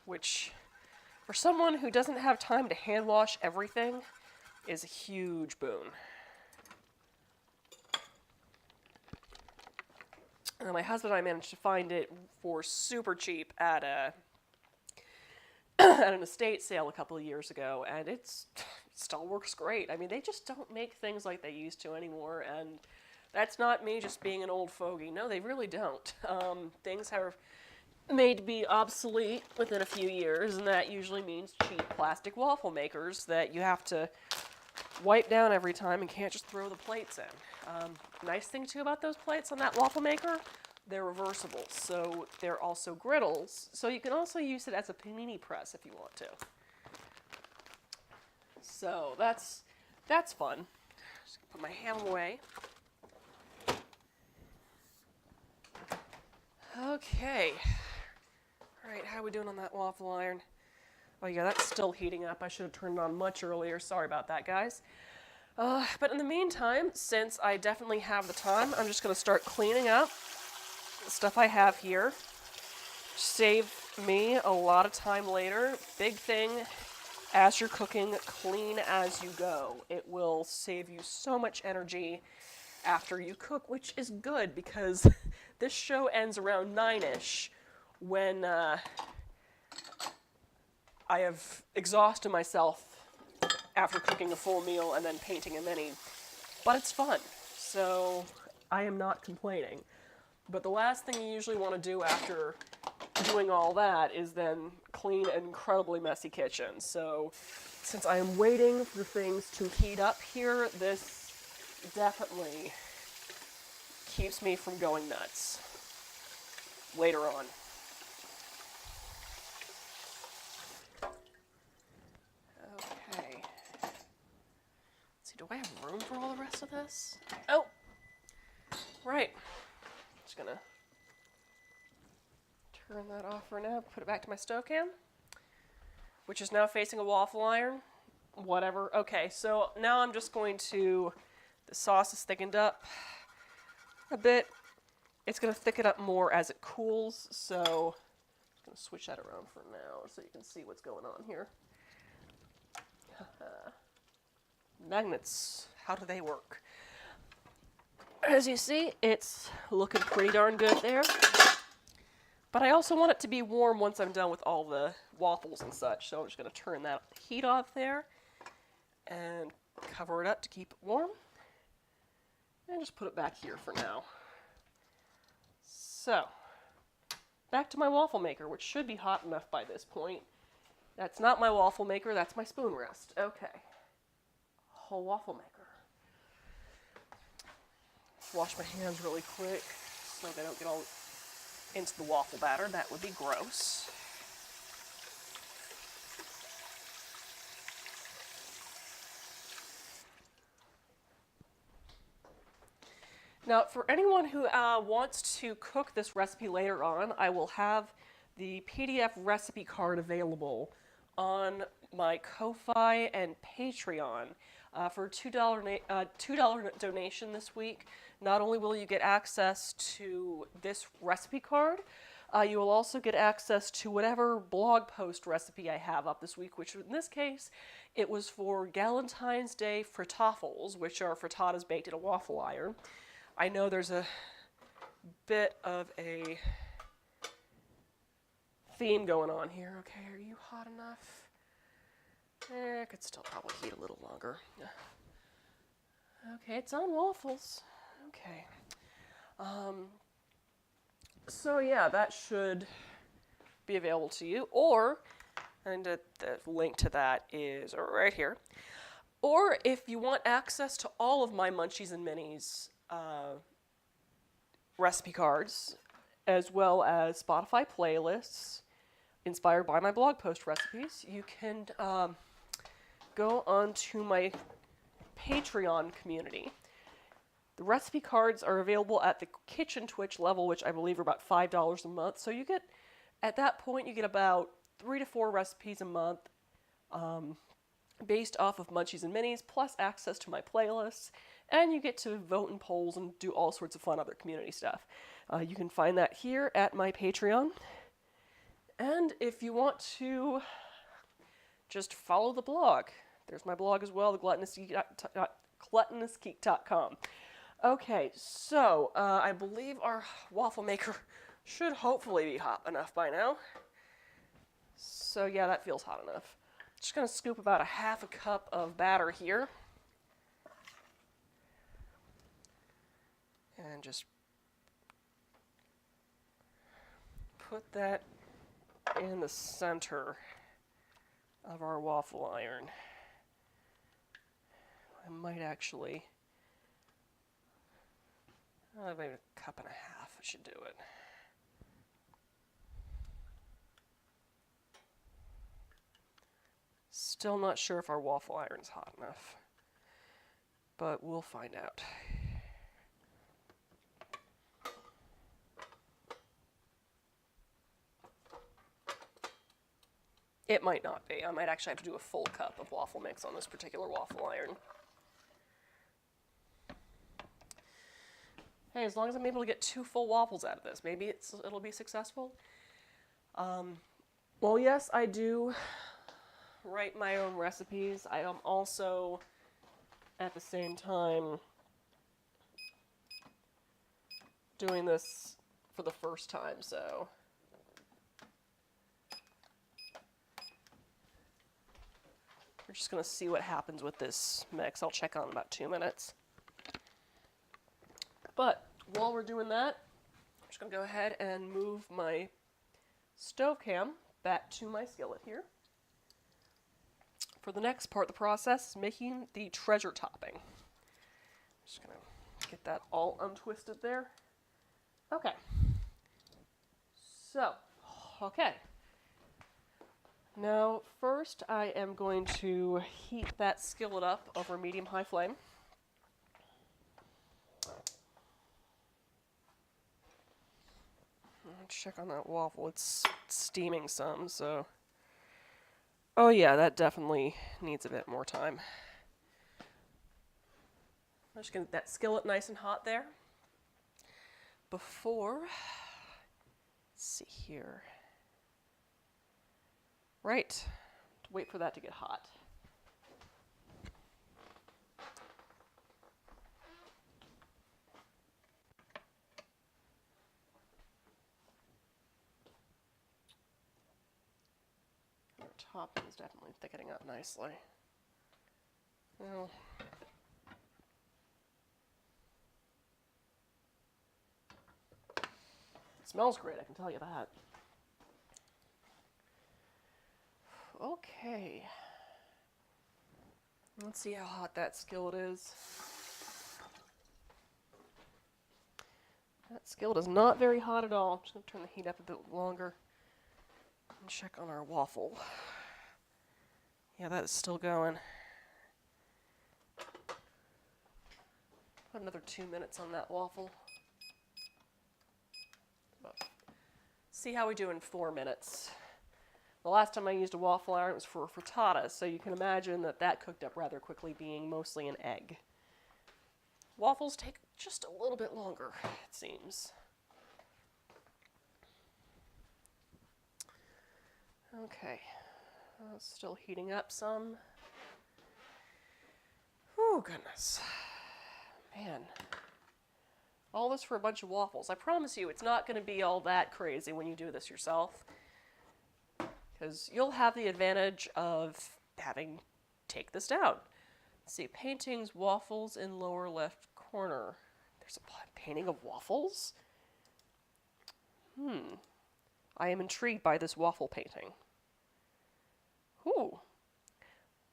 Which, for someone who doesn't have time to hand wash everything, is a huge boon. And my husband and I managed to find it for super cheap at an estate sale a couple of years ago, and it still works great. I mean, they just don't make things like they used to anymore, and that's not me just being an old fogey. No, they really don't. Things are made to be obsolete within a few years, and that usually means cheap plastic waffle makers that you have to wipe down every time and can't just throw the plates in. Nice thing, too, about those plates on that waffle maker, they're reversible, so they're also griddles, so you can also use it as a panini press if you want to. So that's fun. Just put my ham away. Okay. All right, how are we doing on that waffle iron? Oh yeah, that's still heating up. I should have turned it on much earlier. Sorry about that, guys. But in the meantime, since I definitely have the time, I'm just going to start cleaning up the stuff I have here. Save me a lot of time later. Big thing, as you're cooking, clean as you go. It will save you so much energy after you cook, which is good because this show ends around 9-ish when I have exhausted myself after cooking a full meal and then painting a mini. But it's fun, so I am not complaining. But the last thing you usually want to do after doing all that is then clean an incredibly messy kitchen. So since I am waiting for things to heat up here, this definitely keeps me from going nuts later on. Okay. Let's see, do I have room for all the rest of this? Oh! Right. Just gonna turn that off for now, put it back to my stove can, which is now facing a waffle iron. whatever. Okay, so now I'm just going to, the sauce is thickened up a bit. It's going to thicken up more as it cools, so I'm going to switch that around for now so you can see what's going on here. Magnets, how do they work? As you see, it's looking pretty darn good there. But I also want it to be warm once I'm done with all the waffles and such, so I'm just going to turn that heat off there and cover it up to keep it warm. And just put it back here for now. So, back to my waffle maker, which should be hot enough by this point. That's not my waffle maker, that's my spoon rest. Okay. Whole waffle maker. Wash my hands really quick so they don't get all into the waffle batter. That would be gross. Now, for anyone who wants to cook this recipe later on, I will have the PDF recipe card available on my Ko-Fi and Patreon for a $2 donation this week. Not only will you get access to this recipe card, you will also get access to whatever blog post recipe I have up this week, which in this case, it was for Galentine's Day frittafels, which are frittatas baked in a waffle iron. I know there's a bit of a theme going on here. Okay, are you hot enough? I could still probably heat a little longer. Okay, it's on waffles. Okay. So yeah, that should be available to you. Or, and the link to that is right here. Or if you want access to all of my Munchies and Minis recipe cards, as well as Spotify playlists inspired by my blog post recipes, you can go onto my Patreon community. The recipe cards are available at the Kitchen Twitch level, which I believe are about $5 a month. So you get, at that point, you get about 3 to 4 recipes a month based off of Munchies and Minis, plus access to my playlists, and you get to vote in polls and do all sorts of fun other community stuff. You can find that here at my Patreon. And if you want to just follow the blog, there's my blog as well, the gluttonousgeek.com. Okay, so I believe our waffle maker should hopefully be hot enough by now. So yeah, that feels hot enough. Just going to scoop about a half a cup of batter here. And just put that in the center of our waffle iron. I might actually, maybe a cup and a half should do it. Still not sure if our waffle iron's hot enough, but we'll find out. It might not be. I might actually have to do a full cup of waffle mix on this particular waffle iron. Hey, as long as I'm able to get 2 full waffles out of this, maybe it'll be successful. Well, yes, I do write my own recipes. I am also, at the same time, doing this for the first time, so we're just going to see what happens with this mix. I'll check on in about 2 minutes. But while we're doing that, I'm just going to go ahead and move my stove cam back to my skillet here. For the next part of the process, making the treasure topping. Just going to get that all untwisted there. Okay. So, okay. Now, first I am going to heat that skillet up over medium-high flame. Check on that waffle. It's steaming some, so Oh yeah, that definitely needs a bit more time. I'm just going to get that skillet nice and hot there. Before, let's see here. Right, wait for that to get hot. Our topping is definitely thickening up nicely. Well, it smells great, I can tell you that. Okay. Let's see how hot that skillet is. That skillet is not very hot at all. I'm just going to turn the heat up a bit longer and check on our waffle. Yeah, that is still going. Put another 2 minutes on that waffle. See how we do in 4 minutes. The last time I used a waffle iron was for frittata, so you can imagine that that cooked up rather quickly, being mostly an egg. Waffles take just a little bit longer, it seems. Okay, still heating up some. Oh, goodness. Man. All this for a bunch of waffles. I promise you, it's not going to be all that crazy when you do this yourself. Because you'll have the advantage of having take this down. Let's see, paintings, waffles in lower left corner. There's a painting of waffles? I am intrigued by this waffle painting. Ooh,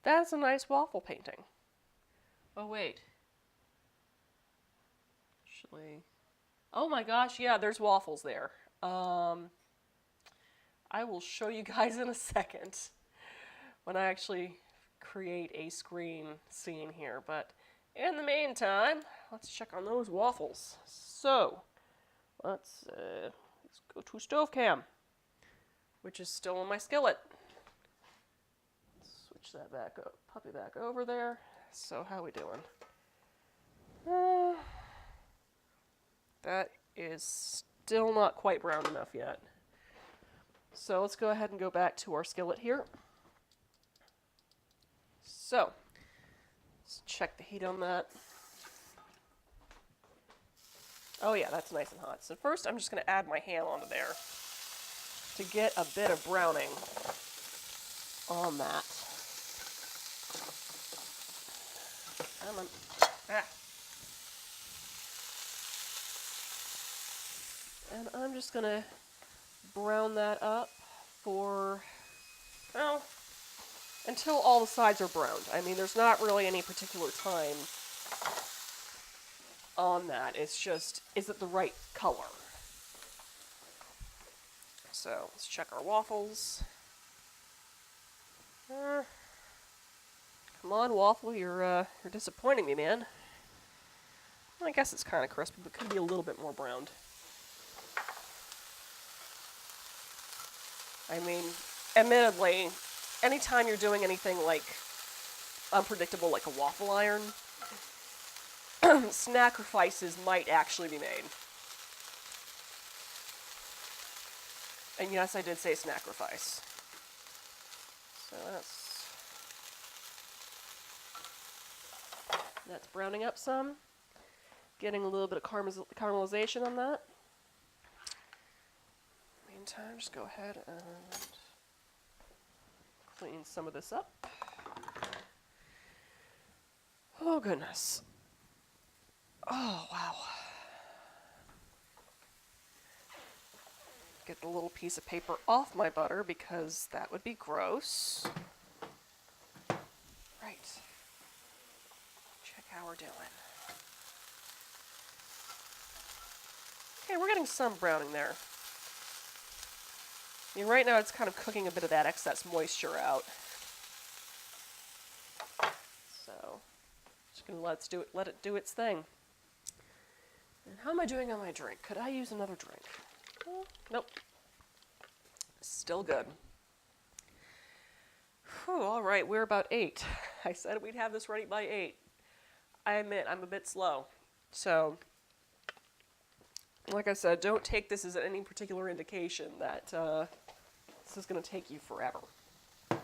that's a nice waffle painting. Oh, wait. Actually, oh my gosh, yeah, there's waffles there. I will show you guys in a second when I actually create a screen scene here. But in the meantime, let's check on those waffles. So, let's go to stove cam, which is still on my skillet. Switch that back up, puppy back over there. So how we doing? That is still not quite brown enough yet. So let's go ahead and go back to our skillet here. So, let's check the heat on that. Oh yeah, that's nice and hot. So first I'm just going to add my ham onto there to get a bit of browning on that. Come on. Ah. And I'm just going to brown that up for, well, until all the sides are browned. I mean, there's not really any particular time on that. It's just, is it the right color? So, let's check our waffles. Come on, waffle, you're disappointing me, man. I guess it's kind of crispy, but could be a little bit more browned. I mean, admittedly, anytime you're doing anything like unpredictable like a waffle iron, sacrifices might actually be made. And yes, I did say sacrifice. So that's browning up some. Getting a little bit of caramelization on that. Meantime, just go ahead and clean some of this up. Oh, goodness. Oh, wow. Get the little piece of paper off my butter because that would be gross. Right. Check how we're doing. Okay, we're getting some browning there. I mean, right now it's kind of cooking a bit of that excess moisture out. So, just gonna let it do its thing. And how am I doing on my drink? Could I use another drink? Nope. Still good. Whew, all right, we're about 8. I said we'd have this ready by 8. I admit I'm a bit slow. So, like I said, don't take this as any particular indication that this is going to take you forever. Okay,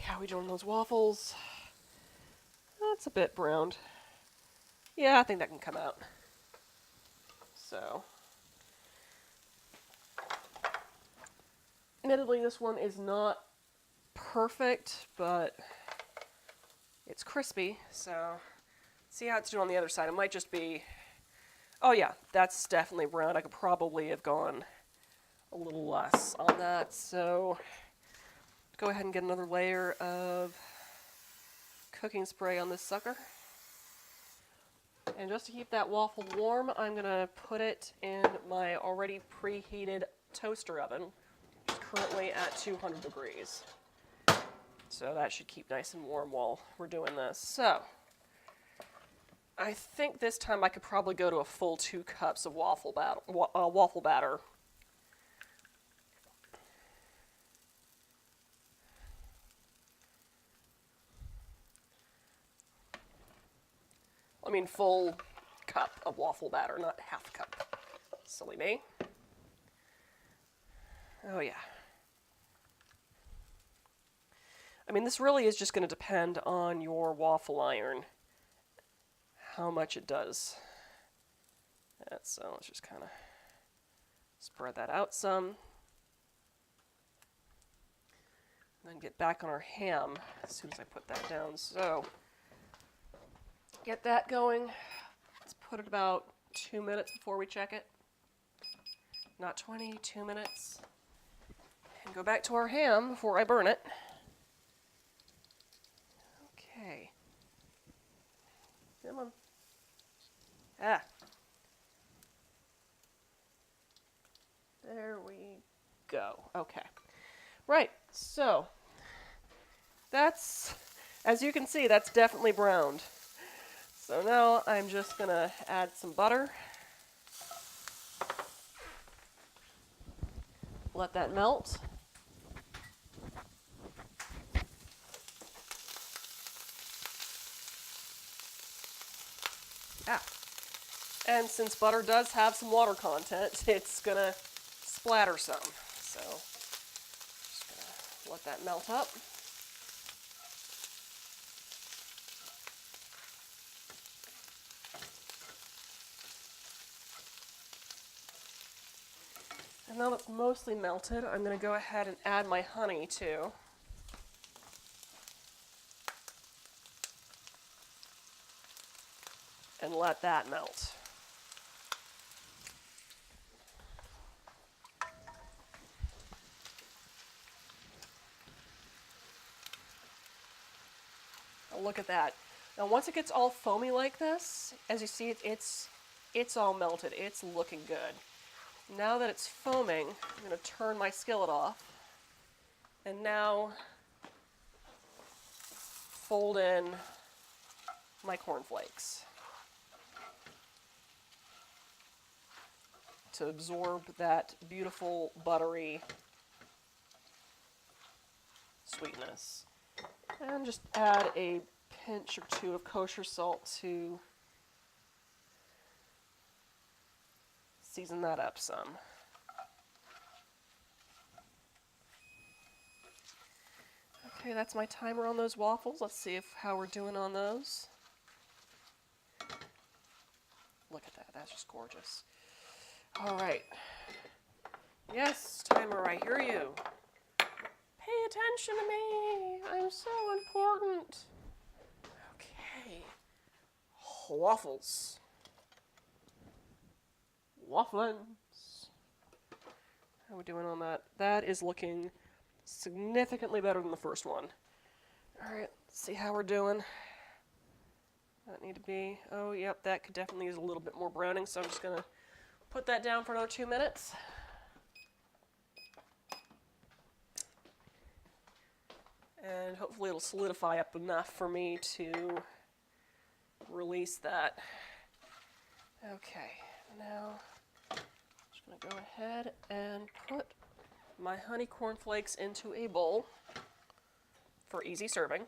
how are we doing those waffles? That's a bit browned. Yeah, I think that can come out. So, admittedly, this one is not perfect, but it's crispy, so see how it's doing on the other side. It might just be, oh yeah, that's definitely brown. I could probably have gone a little less on that, so go ahead and get another layer of cooking spray on this sucker. And just to keep that waffle warm, I'm going to put it in my already preheated toaster oven, which is currently at 200 degrees. So that should keep nice and warm while we're doing this. So, I think this time I could probably go to a full 2 cups of waffle batter. I mean full cup of waffle batter, not half cup. Silly me. Oh yeah. I mean, this really is just going to depend on your waffle iron, how much it does. So let's just kind of spread that out some. And then get back on our ham as soon as I put that down. So get that going. Let's put it about 2 minutes before we check it. Not 20, 2 minutes. And go back to our ham before I burn it. Okay. Come on. Ah. There we go. Okay. Right, so that's, as you can see, that's definitely browned. So now I'm just going to add some butter. Let that melt. Ah. And since butter does have some water content, it's going to splatter some. So just going to let that melt up. And now it's mostly melted, I'm going to go ahead and add my honey too. And let that melt. Now look at that. Now once it gets all foamy like this, as you see, it's all melted. It's looking good. Now that it's foaming, I'm going to turn my skillet off. And now fold in my cornflakes to absorb that beautiful buttery sweetness. And just add a pinch or 2 of kosher salt to season that up some. Okay, that's my timer on those waffles. Let's see how we're doing on those. Look at that, that's just gorgeous. All right. Yes, timer, I hear you. Pay attention to me. I'm so important. Okay. Waffles. Wafflins. How are we doing on that? That is looking significantly better than the first one. All right, let's see how we're doing. That need to be, oh, yep, that could definitely use a little bit more browning, so I'm just going to put that down for another 2 minutes. And hopefully it'll solidify up enough for me to release that. Okay, now I'm just going to go ahead and put my honey cornflakes into a bowl. for easy serving.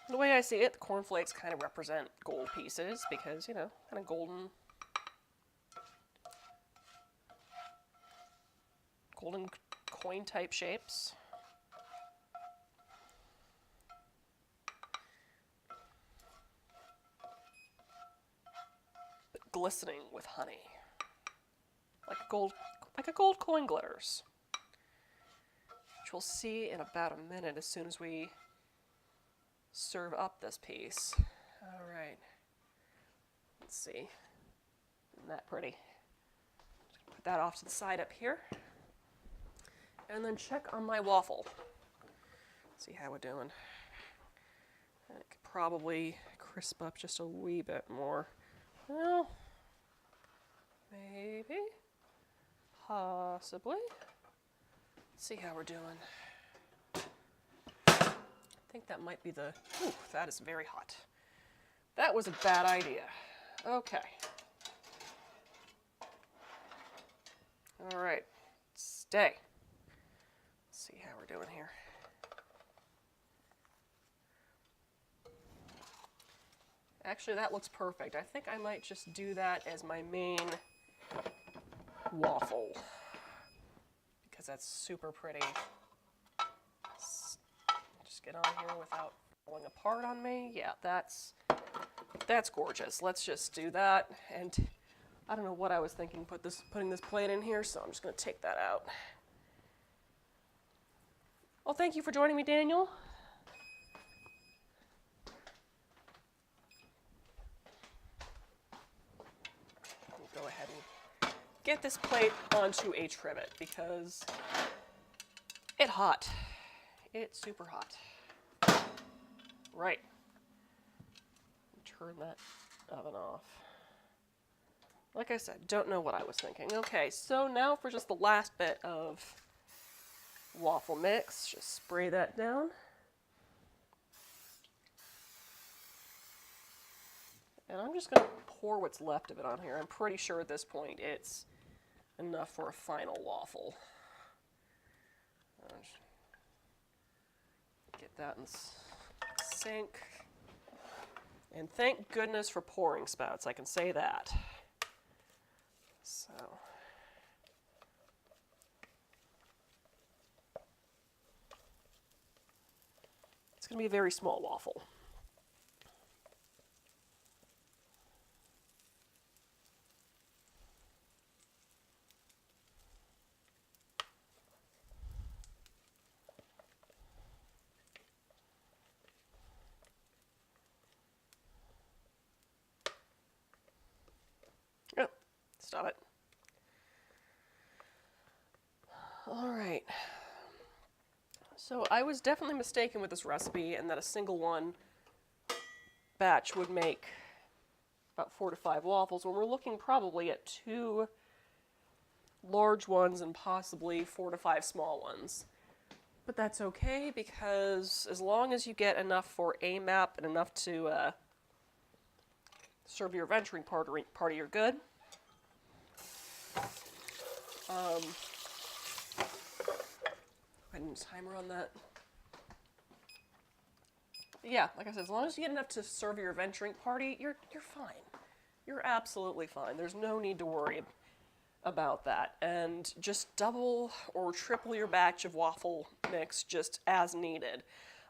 The way I see it, the cornflakes kind of represent gold pieces because, you know, kind of golden coin type shapes. But glistening with honey. Like a gold coin glitters. Which we'll see in about a minute as soon as we serve up this piece. All right. Let's see. Isn't that pretty? Put that off to the side up here. And then check on my waffle. See how we're doing. And it could probably crisp up just a wee bit more. Well, maybe. Possibly. Let's see how we're doing. I think that might be the... Ooh, that is very hot. That was a bad idea. Okay. All right. Stay. Let's see how we're doing here. Actually, that looks perfect. I think I might just do that as my main waffle because that's super pretty. Just get on here without falling apart on me. Yeah, that's gorgeous. Let's just do that. And I don't know what I was thinking putting this plate in here, so I'm just going to take that out. Well, thank you for joining me, Daniel. Go ahead and get this plate onto a trivet because it's hot. It's super hot. Right. Turn that oven off. Like I said, don't know what I was thinking. Okay, so now for just the last bit of waffle mix. Just spray that down. And I'm just going to pour what's left of it on here. I'm pretty sure at this point it's enough for a final waffle. Get that in the sink. And thank goodness for pouring spouts, I can say that. So. It's going to be a very small waffle. Oh, stop it. All right. So I was definitely mistaken with this recipe and that a single one batch would make about 4 to 5 waffles when we're looking probably at 2 large ones and possibly 4 to 5 small ones. But that's okay because as long as you get enough for a map and enough to serve your venturing party, you're good. I didn't timer on that. Yeah, like I said, as long as you get enough to serve your venturing party, you're fine. You're absolutely fine. There's no need to worry about that. And just double or triple your batch of waffle mix just as needed.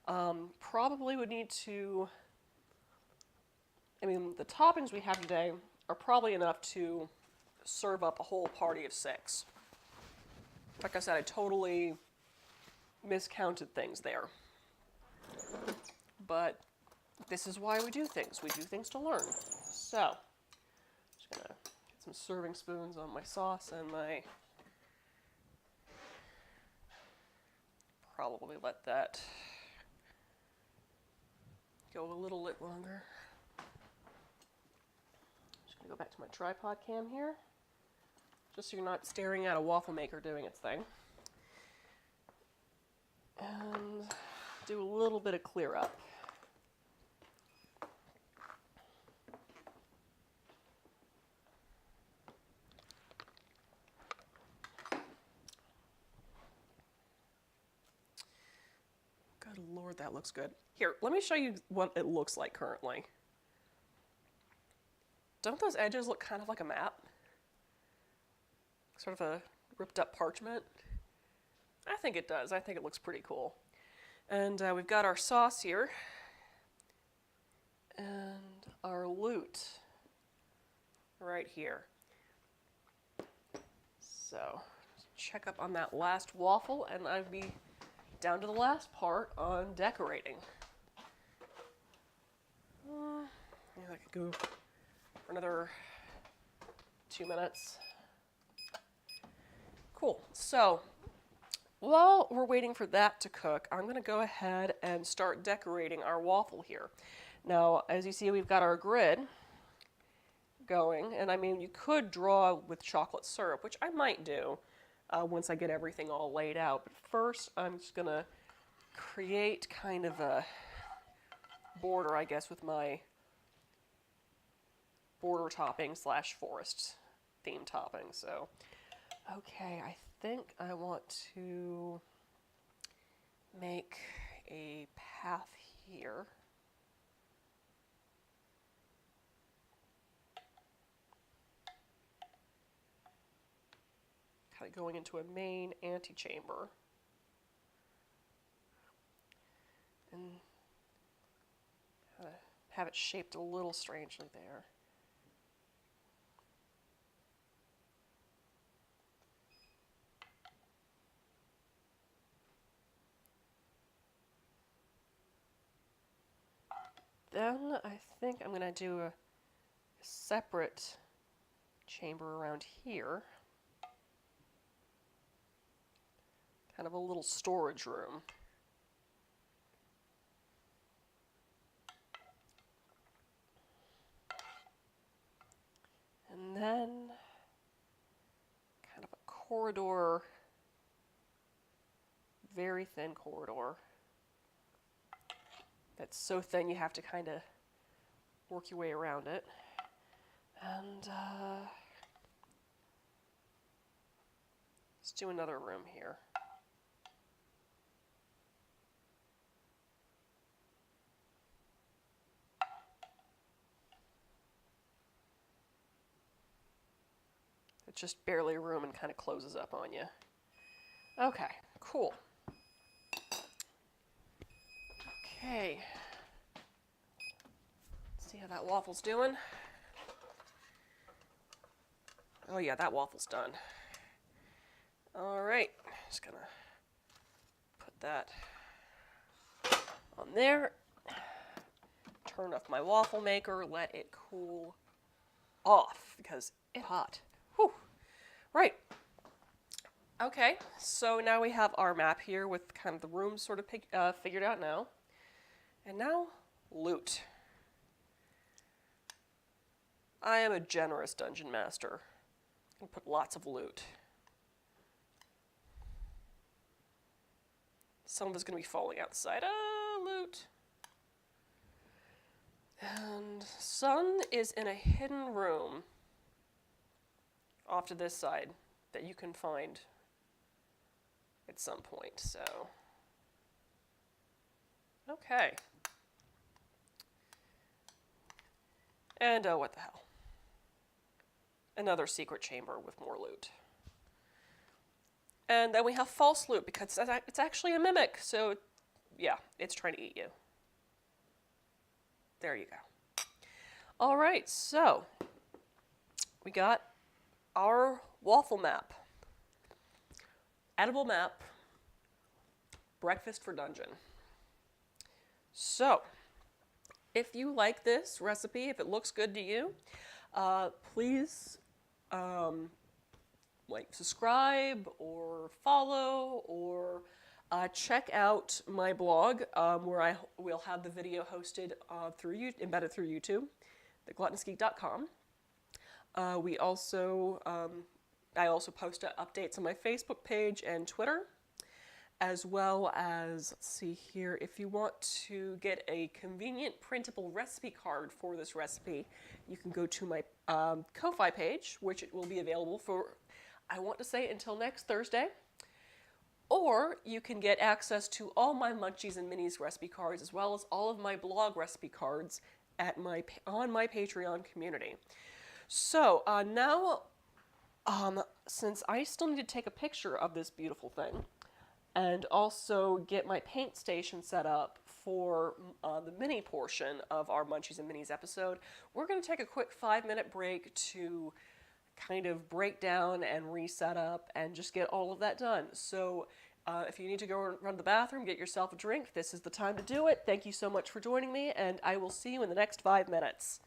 Probably would need to... I mean, the toppings we have today are probably enough to serve up a whole party of 6. Like I said, I totally miscounted things there. But this is why we do things. We do things to learn. So, just gonna get some serving spoons on my sauce and my... Probably let that go a little bit longer. Just Go back to my tripod cam here, just so you're not staring at a waffle maker doing its thing. And do a little bit of clear up. Good Lord, that looks good. Here, let me show you what it looks like currently. Don't those edges look kind of like a map? Sort of a ripped up parchment? I think it does. I think it looks pretty cool. And we've got our sauce here. And our loot right here. So, check up on that last waffle, and I'll be down to the last part on decorating. I could go for another 2 minutes. Cool. So, while we're waiting for that to cook, I'm going to go ahead and start decorating our waffle here. Now, as you see, we've got our grid going, and I mean, you could draw with chocolate syrup, which I might do once I get everything all laid out. But first, I'm just going to create kind of a border, I guess, with my border topping / forest theme topping. So, okay, I think I want to make a path here. Kind of going into a main antechamber. And have it shaped a little strangely there. Then I think I'm going to do a separate chamber around here. Kind of a little storage room. And then kind of a corridor, very thin corridor. That's so thin you have to kind of work your way around it. And let's do another room here. It's just barely room and kind of closes up on you. Okay, cool. Okay. Let's see how that waffle's doing. Oh yeah, that waffle's done. All right, just gonna put that on there. Turn off my waffle maker, let it cool off because it's hot. Whew. Right. Okay, so now we have our map here with kind of the rooms sort of figured out now. And now, loot. I am a generous dungeon master. I'm gonna put lots of loot. Some of it's gonna be falling outside. Loot. And Sun is in a hidden room off to this side that you can find at some point, so. Okay. And oh, what the hell. Another secret chamber with more loot. And then we have false loot because it's actually a mimic, so yeah, it's trying to eat you. There you go. All right, so we got our waffle map. Edible map. Breakfast for dungeon. So, if you like this recipe, if it looks good to you, please subscribe or follow or check out my blog where I will have the video hosted embedded through YouTube, thegluttinousgeek.com. We also, I also post updates on my Facebook page and Twitter, as well as, let's see here, if you want to get a convenient printable recipe card for this recipe, you can go to my Ko-Fi page, which it will be available for, I want to say, until next Thursday. Or you can get access to all my Munchies and Minis recipe cards, as well as all of my blog recipe cards on my Patreon community. So now, since I still need to take a picture of this beautiful thing, and also get my paint station set up for the mini portion of our Munchies and Minis episode, we're going to take a quick 5-minute break to kind of break down and reset up and just get all of that done. So if you need to go run to the bathroom, get yourself a drink, this is the time to do it. Thank you so much for joining me, and I will see you in the next 5 minutes.